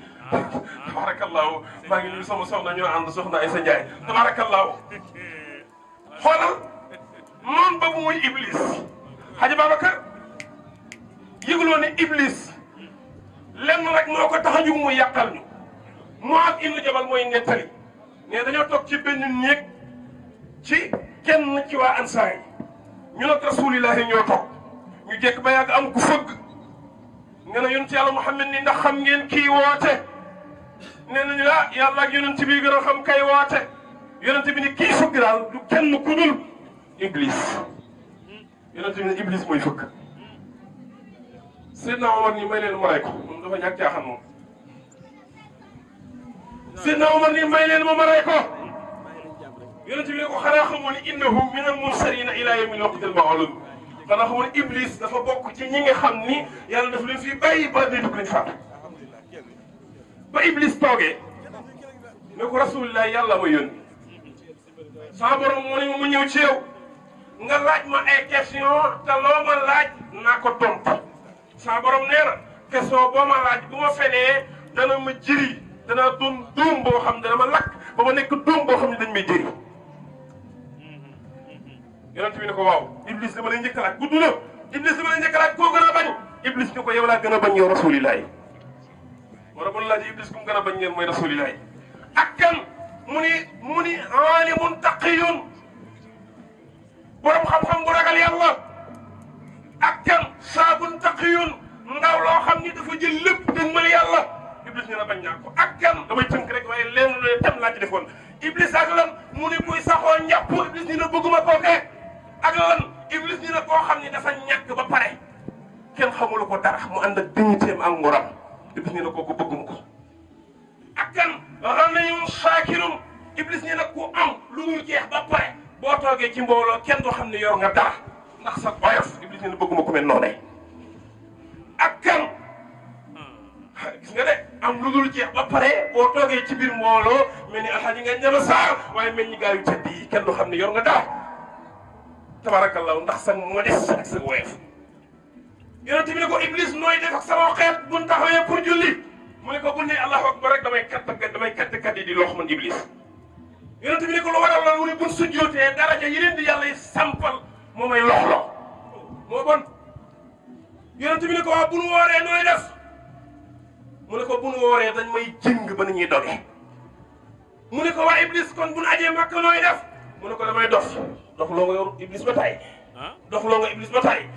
tabarakallahu maa ngi nuyu sama soxna ñoo ànd soxna Aysa Njaay tabarakallahu xoolal noonu boobu muy Iblis. Haji Babacar yëguloo ne Iblis lenn rek moo ko tax a jug muy yàqal ñu Muaaz ibn Jabal mooy nettali ne dañoo toog ci benn néeg ci kenn ci waa ansaar yi ñu nag rasulillahi ñoo toog ñu jekk ba yàgg am ku fëgg nee na yonent yàlla Muhammad ni ndax xam ngeen kii woote nee nañu ah yàlla ak yonent bi gën a xam kay woote yonent bi ni kii fëgg daal du kenn ku dul Iblis yonent bi ne Iblis mooy fëgg Seydina Omar ni may leen ma rey ko moom dafa ñàkk caaxaan moom Seydina Omar ni may leen ma rey ko yonent bi ne ko xanaa xamoon ni innahu min al mursaliina ila yawmi al waqti al ma'luum xanaa xamoon ni Iblis dafa bokk ci ñi nga xam ni yàlla daf leen fi bàyyi ba day dugg leen faatu ba Iblis toogee ne ko rasulillah yàlla ma yónni sama borom moo ne ma ñëw ci yow nga laaj ma ay question te loo ma laaj naa ko tontu sama borom nee na question boo ma laaj bu ma fenee dana ma jëri dana doon duum boo xam ne dana ma lakk ba ma nekk duum boo xam ne dañ may jëri yonent bi ne ko waaw Iblis dama lay njëkk a laaj gudd na Iblis dama lay njëkk a laaj koo gën a bañ Iblis ni ko yow laa gën a bañ yow rasulilah yi war a bon laaj Iblis ku mu gën a bañ ngeen mooy rasulilah yi ak kan mu ni aalimun taqiyun borom xam-xam bu ragal yàlla ak kan saabun taqiyun ndaw loo xam ni dafa jël lépp dëgmal yàlla Iblis ñu ne bañ naa ko ak kan damay tënk rek waaye leen lu tam laa ci defoon Iblis ak lan mu ni kuy saxoo njàpp Iblis ñu ne bëgguma kookee ak lan Iblis ñu ne koo xam ni dafa ñàkk ba pare kenn xamulu ko dara mu ànd ak dignitéem ak ngoram Iblis ñu ne kooku bëggum ko ak kan ghaniyun shaakirun Iblis ñu ne ku am lu dul jeex ba pare boo toogee ci mbooloo kenn doo xam ne yor nga dara ndax sa boyof Iblis ñu ne bëgguma ku mel noonu ak kan gis nga de am lu dul jeex ba pare boo toogee ci biir mbooloo mel ni alxaaji nga ñama saar waaye mel ni gaa yu tëdd yi kenn du xam ne yor nga dara tabarakallahu ndax sa modeste ak sa woyof yonent bi ne ko Iblis nooy def ak sama xeet buñ taxawee pour julli mu ne ko bu ne allahu akbar rek damay katt yi di lox man Iblis yonent bi ne ko lu waral la mu ne buñ sujjootee daraja yi leen di yàlla yi sampal moo may lox moo bon yonent bi ne ko waa bu nu wooree nooy def mu ne ko bu nu wooree dañ may jëng ba ni ñuy doge mu ne ko waa Iblis kon bu nu ajee Makka nooy def mu ne ko damay dof loo nga yor Iblis ba tay dof loo nga Iblis ba tay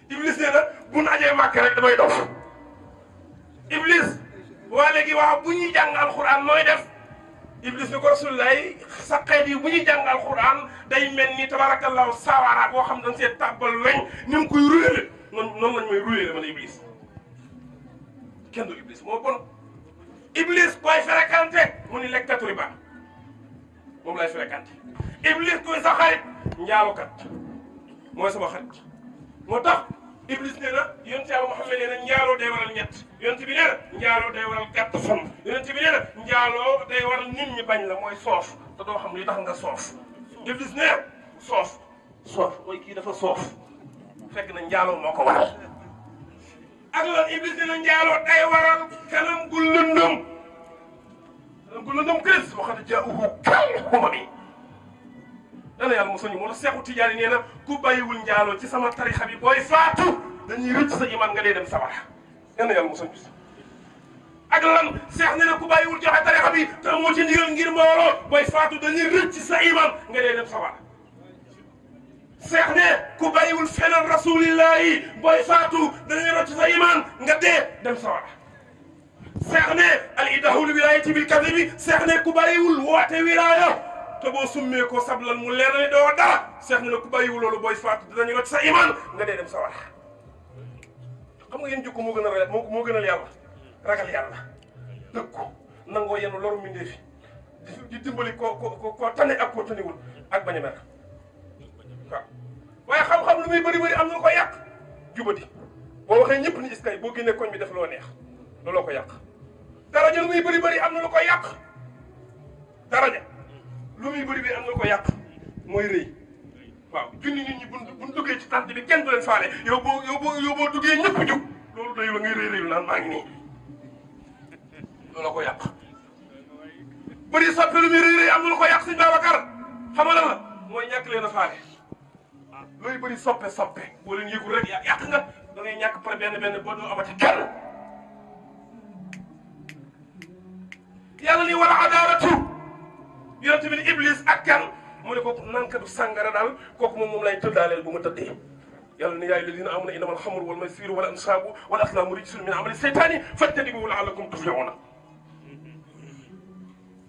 Iblis nee na bu nu ajee Makka rek damay dof Iblis waa léegi waaw bu ñuy jàng alxuraan nooy def Iblis ne ko Rasulullah sa xeet yi bu ñuy jàng alxuraan day mel ni tabarakallahu sawara boo xam dañ see tàbbal weñ ni mu koy ruyale noonu lañ may ruyale man Iblis kenn du Iblis moo bon Iblis koy fréquenté mu ni lekkatu riba moom lay fréquenté Iblis koy sa xarit njaalukat mooy sama xarit moo tax Iblis nee na yonent Yàlla Muhammad nee na njaaloo day waral ñett yonent bi nee na njaaloo day waral gàtt fan yonent bi nee na njaaloo day waral nit ñi bañ la mooy soof te doo xam li tax nga soof Iblis nee na soof mooy kii dafa soof fekk na njaaloo moo ko waral ak lan Iblis nee na njaaloo day waral kanam gu lëndëm kris waxat jaauhu kal xumami dana yàlla mosoñu moo tax Seexu Tijaani nee na ku bàyyiwul njaaloo ci sama tarixa bi booy faatu dañuy rëcc sa iman nga dee dem sawara dana yàlla mosoñu ak lan Seex nee na ku bàyyiwul joxe tarixa bi te moo ci ndigal ngir mbooloo booy faatu dañuy rëcc sa iman nga dee dem sawara Seex ne ku bàyyiwul fenal rasulillahi booy faatu dañuy rëcc sa iman nga dee dem sawara Seex ne al idahu li wilayati bil kadhibi Seex ne ku bàyyiwul woote wilaya te boo summee ko sablal mu leer na doo dara Seex ne ku bàyyiwul loolu booy faatu dinañu rëcc sa iman nga dee dem sawara xam nga yéen jikko moo gën a moo gënal yàlla ragal yàlla dëggu nangoo yenu loru mbindeef di dimbali koo tane ak koo tanewul ak bañ a mer waaw waaye xam-xam lu muy bëri am na lu ko yàq jubadi boo waxee ñëpp ni gis kay boo génnee koñ bi def loo neex looloo ko yàq daraja lu muy bëri am na lu ko yàq daraja lu muy bëri am na lu ko yàq mooy rëy waaw junni nit ñi buñ duggee ci tànt bi kenn du leen faale yow boo duggee ñëpp jóg loolu doy la ngay rëy naan maa ngi nii looloo ko yàq bëri soppe lu muy rëy am na lu ko yàq sëñ Babacar xamal la mooy ñàkk leen a faale looy bëri soppe boo leen yëgul rek yàq nga da ngay ñàkk par benn boo doo amati kenn yàlla ni wala adaalatu yonent bi ni iblis ak kan mu ne kooku nankatu sàngara daal kooku moom lay tëddaaleel bu ma tëddee yàlla ni yaa ayyuha lladiina aamanuu innamal xamru wal maysiru wal ansaabu wal azlaamu rijsun min amali seytaani fajtanibuuhu la'allakum tuflihuun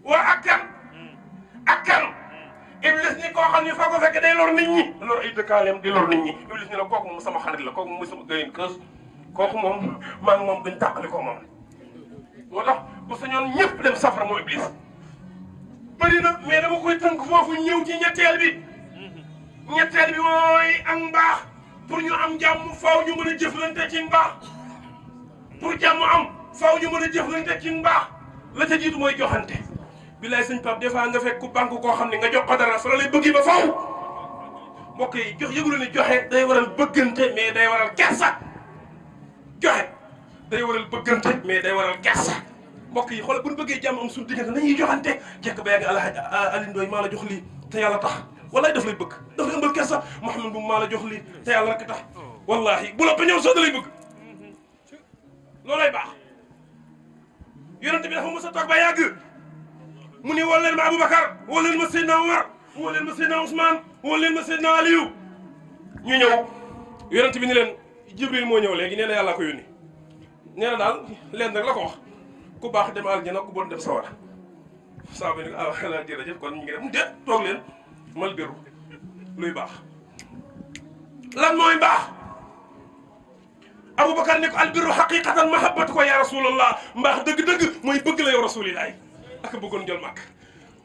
waa ak kan iblis ni koo xam ni foo ko fekk day lor nit ñi lor ay dëkkaaleem di lor nit ñi iblis ni la kooku moom sama xarit la kooku moom mooy sama gëyin kës kooku moom maa ngi moom duñ tàqali ko moom moo tax bu sañoon ñëpp dem safara moo iblis bëri na mais dama koy tënk foofu ñëw ci ñetteel bi mooy ak mbaax pour ñu am jàmm faaw ñu mën a jëflante ci mbaax pour jàmm am faaw ñu mën a jëflante ci mbaax la ca jiitu mooy joxante bilaay sëñ Pape des fois nga fekk ku banque koo xam ne nga jox ko dara fa la lay bëggi ba faaw mbokk yi yëgulu ne joxe day waral bëggante mais day waral kersa joxe day waral bëggante mais day waral kersa mbokk yi xoolal bu ñu bëggee jàmm am suñu diggante nañuy joxante jekk ba yàgg Alioune Ndoye maa la jox lii te yàlla tax wallaay daf lay bëgg daf lay ëmbal kersa Mouhamed bu maa la jox lii te yàlla rek tax wallahi bu la ba ñëw sax da lay bëgg loolay baax yonent bi dafa mos a toog ba yàgg mu ni woo leen ma Aboubacar woo leen ma Seydina Omar woo leen ma Seydina Ousmane woo leen ma Seydina Aliou ñu ñëw yonent bi ni leen Jibril moo ñëw léegi nee na yàlla ko yónni nee na daal leen rek la ko wax ku baax dem aljana ku bon dem sawara saa bi ni ala jërëjëf kon ñu ngi dem déet toog leen mal biru luy baax lan mooy baax Aboubacar ne ko albiru xaqiqatan mahabbatu ko ya rasulallah mbaax dëgg-dëgg mooy bëgg la yow rasulillahi ak bëggoon jël màkk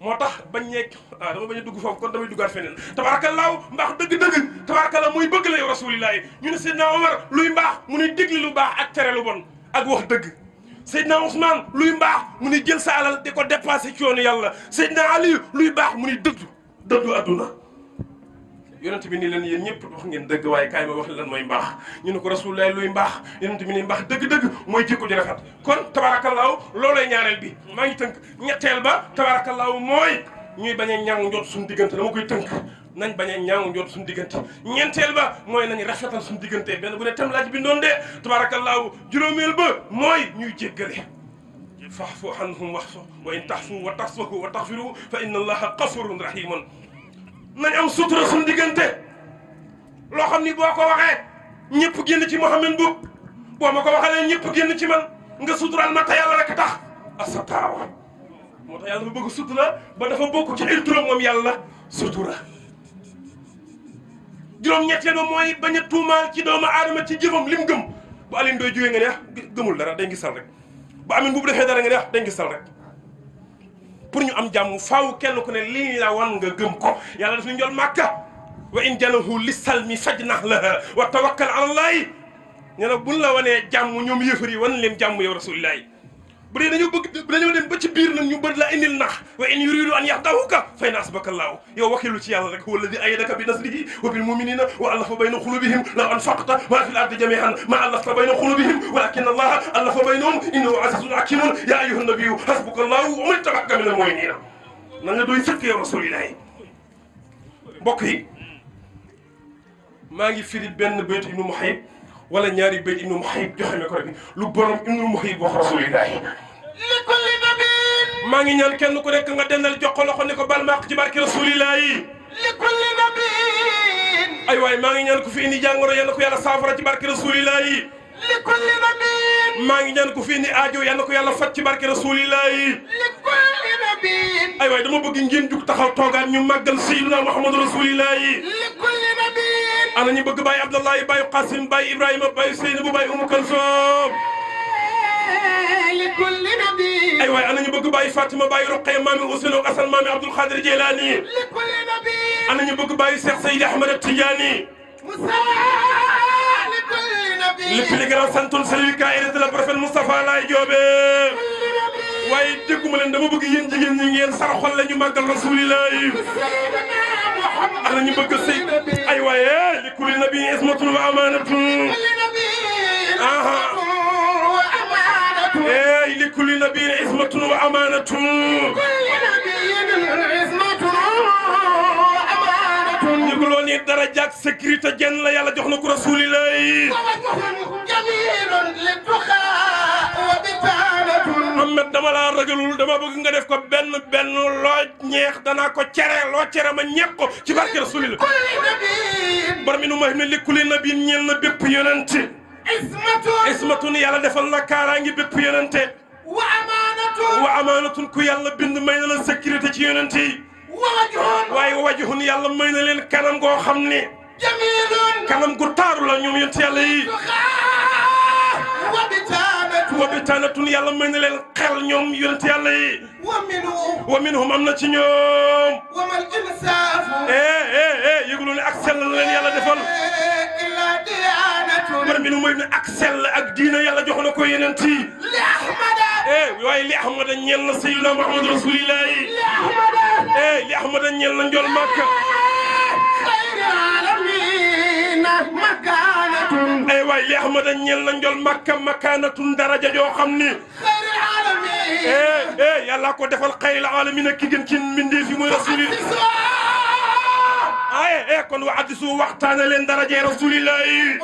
moo tax bañ ñeeg dama bañ a dugg foofu kon damay duggaat feneen tabaarakallaahu mbaax dëgg-dëgg tabaarakallaahu muy bëgg la yow rasulillahi ñu ne Seydina Omar luy mbaax mu ne digli lu baax ak tere lu bon ak wax dëgg Seydina Ousmane luy mbaax mu ne jël sa alal di ko dépassé ci yoonu yàlla Seydina Aliou luy baax mu ne dëddu adduna yonent bi ni leen yéen ñëpp wax ngeen dëgg waaye kaay ma wax lan mooy mbaax ñu ne ko rasulillahi luy mbaax yonent bi ni mbaax dëgg-dëgg mooy jikko ju rafet kon tabaarakallaahu loolay ñaareel bi maa ngi tënk ñetteel ba tabaarakallaahu mooy ñuy bañ a ñaaw njot suñu diggante dama koy tënk nañ bañ a ñaaw njot suñu diggante ñeenteel ba mooy nañ rafetal suñu diggante benn bu ne tam laaj bi doon de tabaarakallaahu juróomeel ba mooy ñuy jéggale fa'fu anhum wa in ta'fu wa tasfahu wa taghfiru fa inna allaha ghafurun rahimun nañ am sutura suñu diggante loo xam ni boo ko waxee ñëpp génn ci Mouhamed Mboup boo ma ko waxalee ñëpp génn ci man nga suturaal ma te yàlla rek tax asataawa moo tax yàlla dafa bëgg sutura ba dafa bokk ci ay turam moom yàlla sutura juróom-ñetteel ba mooy bañ a tuumaal ci doomu aadama ci jëfam lim gëm bu Alioune Ndoye jógee nga ne gëmul dara day ngisal rek bu Amine Mboup defee dara nga ne day ngisal rek pour ñu am jàmm faaw kenn ku ne lii la wan nga gëm ko yàlla daf ñu njol màkka wa in janahu lissalmi fajnah laha wa tawakkal ala allahi nee na buñ la wanee jàmm ñoom yëfar yi wan leen jàmm yow rasulillahi bu dee dañoo dem ba ci biir nag ñu bëri la indil nax wa in yuridu an yaxdahuka fa in asbaka allahu yow wakilu ci yàlla rek huwa alladi ayyadaka bi nasrihi wa bil muminina wa allafa bayna qulubihim law anfaqta ma fi l ardi jami'an ma allafta bayna qulubihim walakin allaha allafa baynahum innahu azizun hakimun ya ayyuha nabiyyu hasbuka allahu wa man ittaba'aka min al mu'minina na nga doy sëkk yow rasulillahi mbokk yi maa ngi firi benn bayt ibnu Muhayib wala ñaari bayt ibnu Muhayib joxe me ko rek lu borom ibnu Muhayib wax rasulillahi li kulli nabiin maa ngi ñaan kenn ku nekk nga dendal jox ko loxo ne ko bal ma ci barke rasulillahi li kulli nabiin ay waay maa ngi ñaan ku fi indi jàngoro yal na ko yàlla saafara ci barke rasulillahi li kulli nabiin maa ngi ñaan ku fi indi aajo yal na ko yàlla faj ci barke rasulillahi li kulli nabiin ay waay dama bëgg ngeen jug taxaw toogaat ñu màggal sayyidina Muhammadu rasulillahi li kulli nabiin ana ñu bëgg Baye Abdallahi Baye Qasim Baye Ibrahima Baye Seynabou Baye Umu Kalsoom لكل نبي ay waay ana ñu bëgg bàyyi Fatima bàyyi Roqaya maami Ousseynou Assane maami Abdoul Khadir Jilani لكل نبي ana ñu bëgg bàyyi Cheikh Seydi Ahmed Tidiane موسى لكل نبي le plus grand santon celui qui a hérité le prophète Moustapha Laye Diobé waaye dégguma leen dama bëgg yéen jigéen ñi ngeen sarxol la ñu màggal rasulillahi ana ñu bëgg sëy ay waaye li kulli nabi ismatun wa amanatun aha eh li kulli nabi ismatun wa amanatun yëguloo ni daraja ak sécurité jenn la yàlla jox na ko rasulillahi Ahmed dama laa ragalul dama bëgg nga def ko benn loo ñeex danaa ko cere loo cere ma ñeex ko ci barke rasulillah bar mi nu ma ne li kulli nabi ñeel na bépp yonente ismatun yàlla defal na kaaraangi bépp yonente wa amanatun ku yàlla bind may na la sécurité ci yonente yi waaye wajhun yàlla may na leen kanam goo xam ne kanam gu taaru la ñoom yonente yàlla yi wa bitaanatun yàlla may na leen xel ñoom yonente yàlla yi wa minhum am na ci ñoom yëgulu ne ak sell la leen yàlla defal war mi nu mooy ne ak sell ak diina yàlla jox na ko yonent yi waaye li ahmada ñeel na sayyidina Muhammad rasulillahi li ahmada ñeel na njol Makka ay waay li ahmada ñeel na njol Makka makaanatun daraja joo xam ni yàlla ko defal xayril alamin ki gën ci mbindee fi mooy rasulillah kon wa addisu waxtaane leen daraje rasulillahi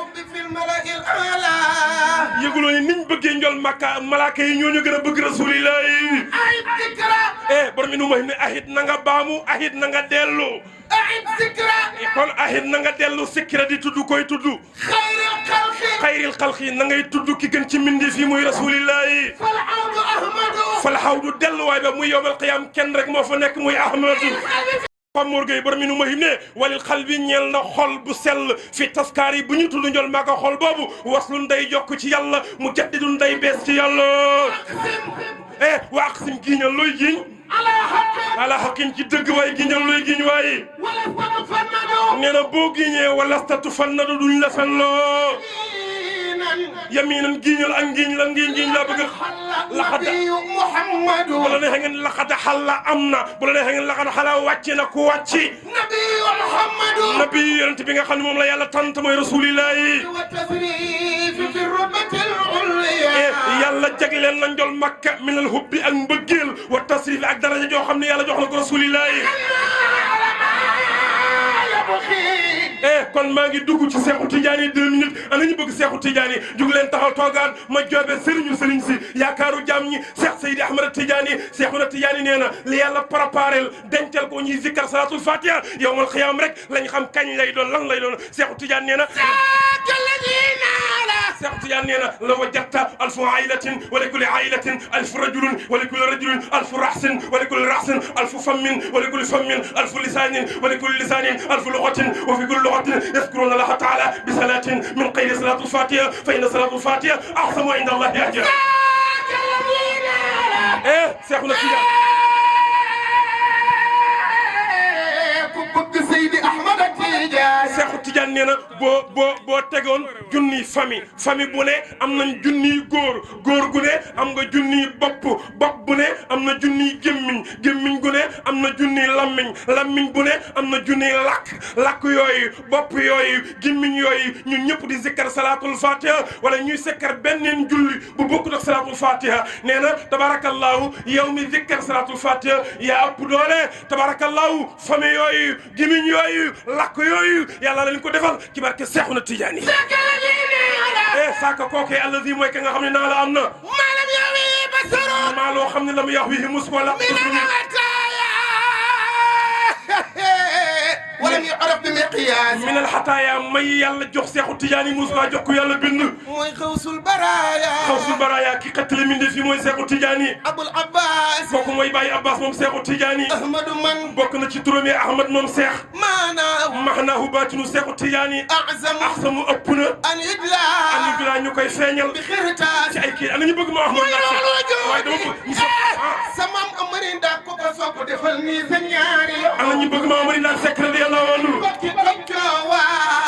yëguloo ni niñ bëggee njol Makka malaaka yi ñoo ñu gën a bëgg rasulillahi borom mi nu ma ne ahit na nga baamu ahit na nga dellu kon ahit na nga dellu sikra di tudd koy tudd xayril xalqi na ngay tudd ki gën ci mbindi fi muy rasulillahi fal hawdu delluwaay ba muy yowmal qiyam kenn rek moo fa nekk muy ahmadu Pam Mor Gueye borom mi nu ma him ne walil xal bi ñeel na xol bu sell fi taskaar yi bu ñu tudd njol Makka xol boobu waslun day jokk ci yàlla mu jaddidun day bees ci yàlla wa aqsim giiñal looy giiñ ala xaqin ci dëgg waaye giiñal looy giiñ waaye nee na boo giiñee wala statu fan na du duñ la fenloo yaminan giiñal ak ngiiñ la ngiiñ laa bëgg laxada bu la neexee ngeen laxada xalla am na bu la neexee ngeen laxada xala wàcce na ku wàcci nabi yonent bi nga xam ne moom la yàlla tant mooy rasulillahi yàlla jagleel na njol Makka minal hubbi ak mbëggeel wa tasrif ak daraja joo xam ne yàlla jox na ko rasulillahi kon maa ngi dugg ci Seexu Tijaani 2 minutes ana ñu bëgg Seexu Tijaani jug leen taxaw toogaan ma joobe sëriñ si yaakaaru jaam ñi Seex Seydi Ahmad Tijaani Seexuna Tijaani nee na li yàlla préparel dencal ko ñuy zikkar salaatul fatiha yawmal xiyaam rek lañ xam kañ lay doon lan lay doon Seexu Tijaani nee na Seexu Tijaani nee na la wajadta alfu ailatin wa li kulli ailatin alfu rajulin wa li kulli rajulin alfu raxsin wa li kulli raxsin alfu fammin wa li kulli fammin alfu lisaanin wa li kulli lisaanin alfu lugatin wa fi kulli lugatin يذكرون الله تعالى بصلاة من غير صلاة الفاتحة فإن صلاة الفاتحة أعظم عند الله أجرا. سيخنا كده. Seydi Ahmad Tidiane. Seexu Tidiane nee na boo tegoon junniy famille bu ne am nañ junniy góor gu ne am nga junniy bopp bu ne am na junniy gémmiñ gu ne am na junniy lammiñ bu ne am na junniy lakk yooyu bopp yooyu gémmiñ yooyu ñun ñëpp di zikkar salaatul fatiha wala ñuy zikkar benneen julli bu bokkut ak salaatul fatiha nee na tabarakallahu yow mi zikkar salaatul fatiha yaa ëpp doole tabarakallahu famille yooyu gémmiñ yooyu lakk yooyu yàlla lañ ko defal ci barke Seexuna Tijaani saaka kookee allazi mooy ka nga xam ne naa la am na maalam yawi basaro maa loo xam ne lam yax wi mus wala ولم يعرف بمقياس من الحطايا مي يالا جوخ شيخو تيجاني موسى جوخ يالا بن موي غوث البرايا خوف البرايا كي قتل من في موي شيخو تيجاني ابو العباس كوكو موي باي عباس موم شيخو تيجاني احمد من بوك na ci turam yi ahmad moom seex maanaahu maxnaahu baatinu seexu tijaani axsamu ëpp na an idlaa ñu koy feeñal bi xirtaas ci ay kii ana ñu bëgg ma wax moom waaye dama bëgg sa maam amari ndaa ko ko sopp defal nii sa ñaari loxo ana ñu bëgg ma amari ndaa sekk radiyallahu anhu bakki ko joowaa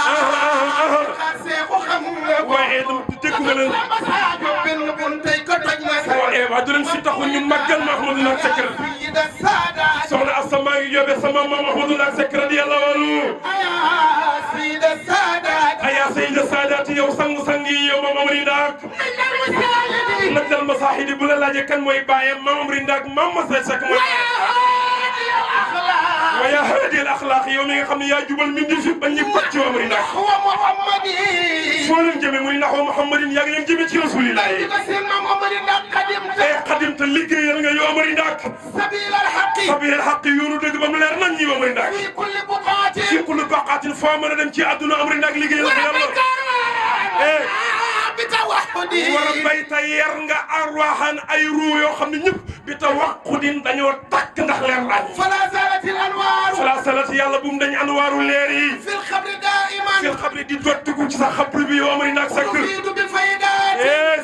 xaar seexu xam nga ko waaye dama dégg nga leen masaajo benn bun tey ko toj na sa waaye du leen si taxu ñu màggal ma ahmadu ndaa sekk yida saada soxna Assa maa ngi yóbbee sama maam ahmadu ndaa sekk radiyallahu anhu ayaa sayida saadaat ayaa sayida saadaat yow sang-sang yi yow maam amari ndaa najal masaahidi bu la laajee kan mooy baayam maam amari ndaa maam ma sekk mooy ويا هادي الاخلاق يوم nga xamni ya jubal min di fi bañ ni ko ci amri nak wa muhammadi fo leen jëme muy naxo muhammadin yaa ngi leen jëme ci rasulillah ko seen mam amri nak qadim te liggéeyal nga yow amri nak sabil al haqq yoonu dëgg bam leer nañ ñi amri nak fi kulli baqatin fo mën a dem ci aduna amri nak liggéeyal nga yàlla bitawahudi war bayta yar nga arwahan ay ruu yoo xam ne ñëpp bitawaqudin dañoo takk ndax leer laaj fala zalatil anwar fala salat yàlla bu mu dañ anwaaru leer yi fil xabri daiman fil xabri di dottiku ci sa xabri bi yoo amari nak sakk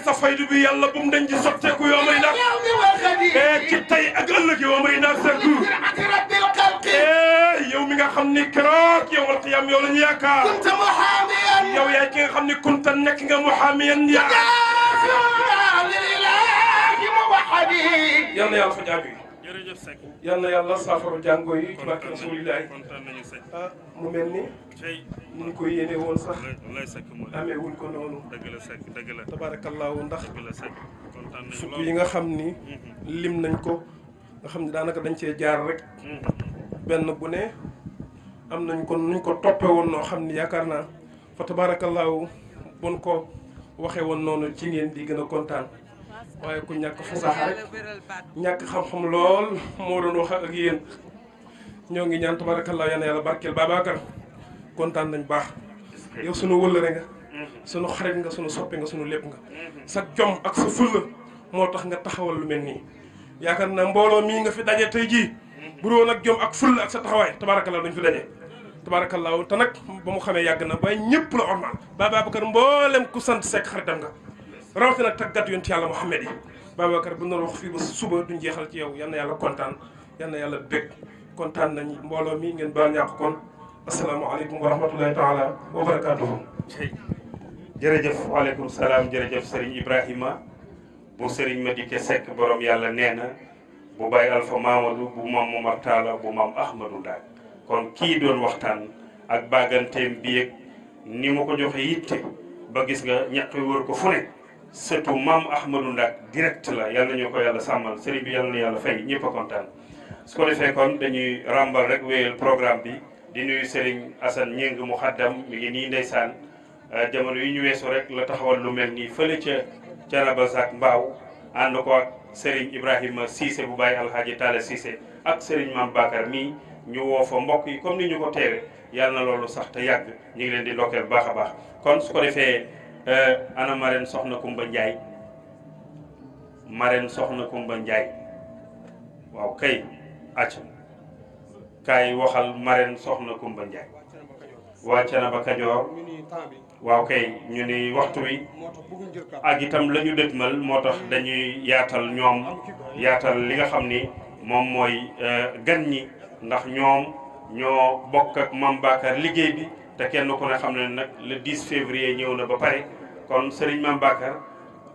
sa faydu bi yàlla bu mu dañ di sotteeku yoo amari nak ci tey ak ëllëg yoo amari nak sakk yow mi nga xam ni keroog yowmal qiyaam yow la ñu yaakaar yow yaay ki nga xam ni kunta nekk nga muhaamiyan yaa yal na yàlla fa jaabi jërëjëf Seck yal na yàlla saafara jàngoo yi ci barke rasulillahi kontaan nañu Seck mu mel ni ñu ngi koy yéene woon sax wallaay Seck moo amee wuñ ko noonu dëgg la Seck dëgg la tabaarakallaahu ndax dëgg la Seck kontaan nañu surtout yi nga xam ni lim nañ ko nga xam ni daanaka dañ cee jaar rek benn bu ne am nañ ko nuñ ko toppe woon noo xam ni yaakaar naa fa tabaarakallaahu bon ko waxee woon noonu ci ngeen di gën a kontaan waaye ku ñàkk fasaxa rek ñàkk xam-xam lool moo doon wax ak yéen ñoo ngi ñaan tabaarakallaahu yal na yàlla barkeel Babacar kontaan nañ baax yow sunu wëllëre nga sunu xarit nga sunu soppe nga sunu lépp nga sa jom ak sa fulla moo tax nga taxawal lu mel nii yaakaar naa mbooloo mii nga fi daje tey jii bu doon ak jom ak fulla ak sa taxawaay tabaarakallaahu dañ fi daje tabaarakallaahu te nag ba mu xamee yàgg na waaye ñëpp la ormal Babacar mboolem ku sant Seck xaritam nga rawatina tàggat yonent yàlla Muhammad yi Babacar bu ñu wax fii ba suba duñ jeexal ci yow yal na yàlla kontaan yal na yàlla bég kontaan nañ mbooloo mi ngeen baal ñàkk kon asalaamaaleykum wa rahmatullahi taala wa barakaatuhu. jërëjëf waaleykum salaam jërëjëf Serigne Ibrahima bu Serigne Madické Seck borom yàlla nee na bu Baye Alpha Mamadou bu maam Momar Talla bu maam Ahmadou Ndak kon kii doon waxtaan ak bàgganteem bi yëg ni mu ko joxe yitte ba gis nga ñett wër ko fu ne surtout maam Ahmadou Ndak direct la yàlla nañu ko yàlla sàmmal Serigne bi yàlla na yàlla fay ñëpp a kontaan su ko defee kon dañuy ràmbal rek wéyal programme bi di nuyu Serigne Assane Ñing mu xaddam mi ngi nii ndeysaan jamono yi ñu weesu rek la taxawal lu mel nii fële ca Canaba Zak Mbaaw ànd ko ak Serigne Ibrahima Cissé bu bàyyi Alhaji Talla Cissé ak Serigne Mame Bakar mii ñu woo fa mbokk yi comme ni ñu ko teewe yàlla na loolu sax te yàgg ñu ngi leen di ndokkeel baax a baax kon su ko defee ana Marème Soxna Kumba Njaay Marème Soxna Kumba Njaay waaw kay acc kaay waxal Marème Soxna Kumba Njaay waa Canaba Kajoor waaw kay ñu ni waxtu wi ak itam la ñu dëgmal moo tax dañuy yaatal ñoom yaatal li nga xam ni moom mooy gan ñi ndax ñoom ñoo bokk ak Mame Bakar liggéey bi te kenn ku ne xam ne nag le 10 février ñëw na ba pare kon Serigne Mame Bakar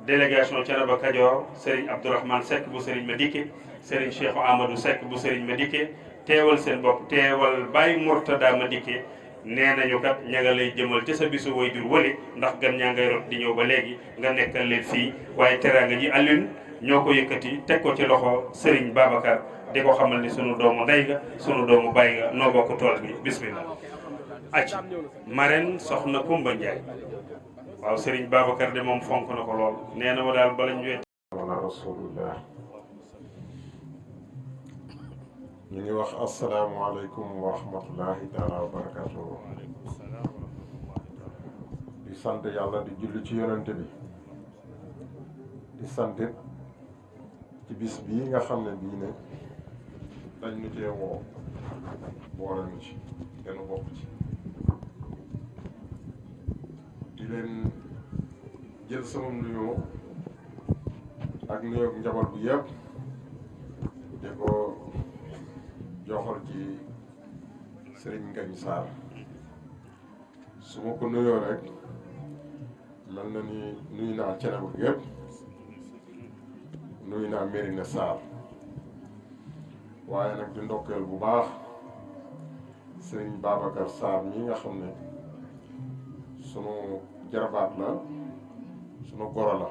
délégation Canaba Kajoor Serigne Abdourahmane Seck bu Serigne Madické Serigne Cheikh Amadou Seck bu Serigne Madické teewal seen bopp teewal Baye Mourtada Madické nee nañu kat ña nga lay jëmal ca sa bisu way jur wële ndax gan ñaa ngay rot di ñëw ba léegi nga nekkal leen fii waaye teraanga ji Alioune ñoo ko yëkkati teg ko ci loxo Serigne Babacar di ko xamal ni sunu doomu ndey nga sunu doomu baay nga noo bokk tool bi bismillah ac Marème Soxna Kumba Njaay waaw Serigne Babacar de moom fonk na ko lool nee na ma daal bala ñu wet wala rasulullah ñu ngi wax asalaamualeykum wa rahmatullahi taala wa barakatuhu. di sant yàlla di julli ci yonente bi di sant ci bis bii nga xam ne bii ne dañ ñu cee woo boole ñu ci kenn bokk ci di leen jël sama nuyoo ak nuyoo njaboot bi yëpp di ko joxal ci Serigne Ngagne Sarr su ma ko nuyoo rek mel na ni nuyu naa Thiénaba bi yëpp nuyu naa Mérina Sarr waaye nag di ndokkeel bu baax Serigne Babacar Sarr ñi nga xam ne sunu jarabaat la sunu goro la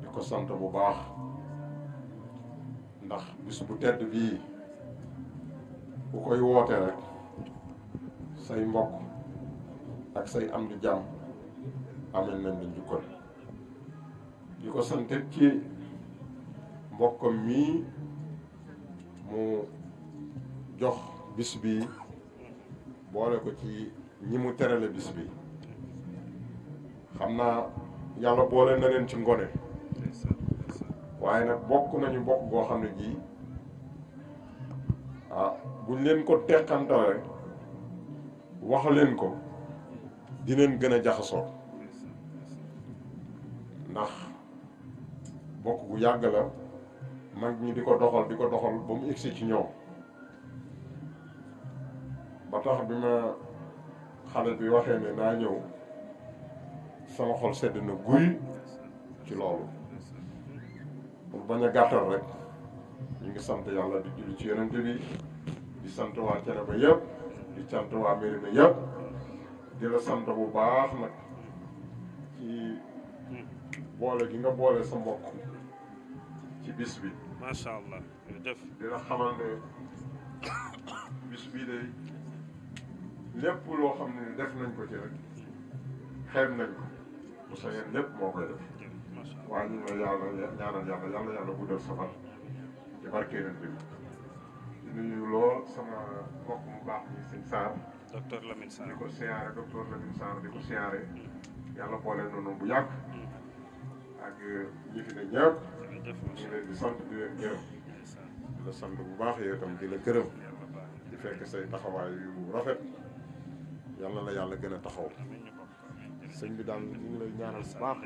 di ko sant bu baax ndax bis bu tedd bii bu koy woote rek say mbokk ak say am di jàmm amel nañ la njukkal di ko sant ci mbokkam mii mu jox bis bi boole ko ci ñi mu terale bis bi xam naa yàlla boole na leen ci ngone waaye nag bokk nañu bokk goo xam ne ji buñ leen ko teqantal rek wax leen ko dinañ gën a jaxasoo ndax bokk gu yàgg la mag ñi di ko doxal ba mu egsi ci ñoom ba tax bi ma xale bi waxee ne naa ñëw sama xol sedd na guy ci loolu pour bañ a gàttal rek ñu ngi sant yàlla di julli ci yonent bi di sant waa Thiénaba yëpp di sant waa Mérina yëpp di la sant bu baax nag ci boole gi nga boole sa mbokk ci bis bi. macha allah jërëjëf. di la xamal ne bis bii de lépp loo xam ne def nañ ko ci rek xeeb nañ ko bu sa yéen lépp moo koy def waaye ñu ngi la ñaanal yàlla guddal sa fan ci barke nañ bi di nuyu lool sama mbokk mu baax ni sëñ Sarr docteur Lamine Sarr di ko siyaare docteur Lamine Sarr di ko siyaare yàlla boole noonu bu yàgg ak ñi fi ne ñëpp ñu ngi leen di sant di leen gërëm di la sant bu baax yow itam di la gërëm di fekk say taxawaay yu rafet yàlla la yàlla gën a taxaw sëñ bi daal ñu ngi lay ñaanal bu baax.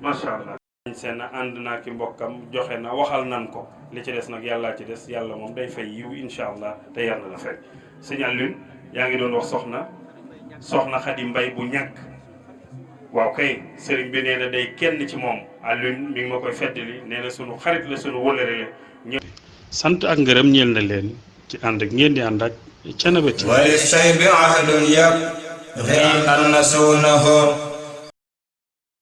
macha allah. seen ànd naa ki mbokkam joxe na waxal nan ko li ci des nag yàllaa ci des yàlla moom day fay yiw incha allah te yàlla la fay. sëñ Alioune yaa ngi doon wax soxna Xadi Mbay bu ñàkk waaw kay sëriñ bi nee na day kenn ci moom Alioune mi ngi ma koy feddali nee na sunu xarit la sunu wëllëre la ñëw. sant ak ngërëm ñeel na leen ci ànd ak ngeen di ànd ak Thiénaba TV. wali say bi ahdun yab ghi an nasunahu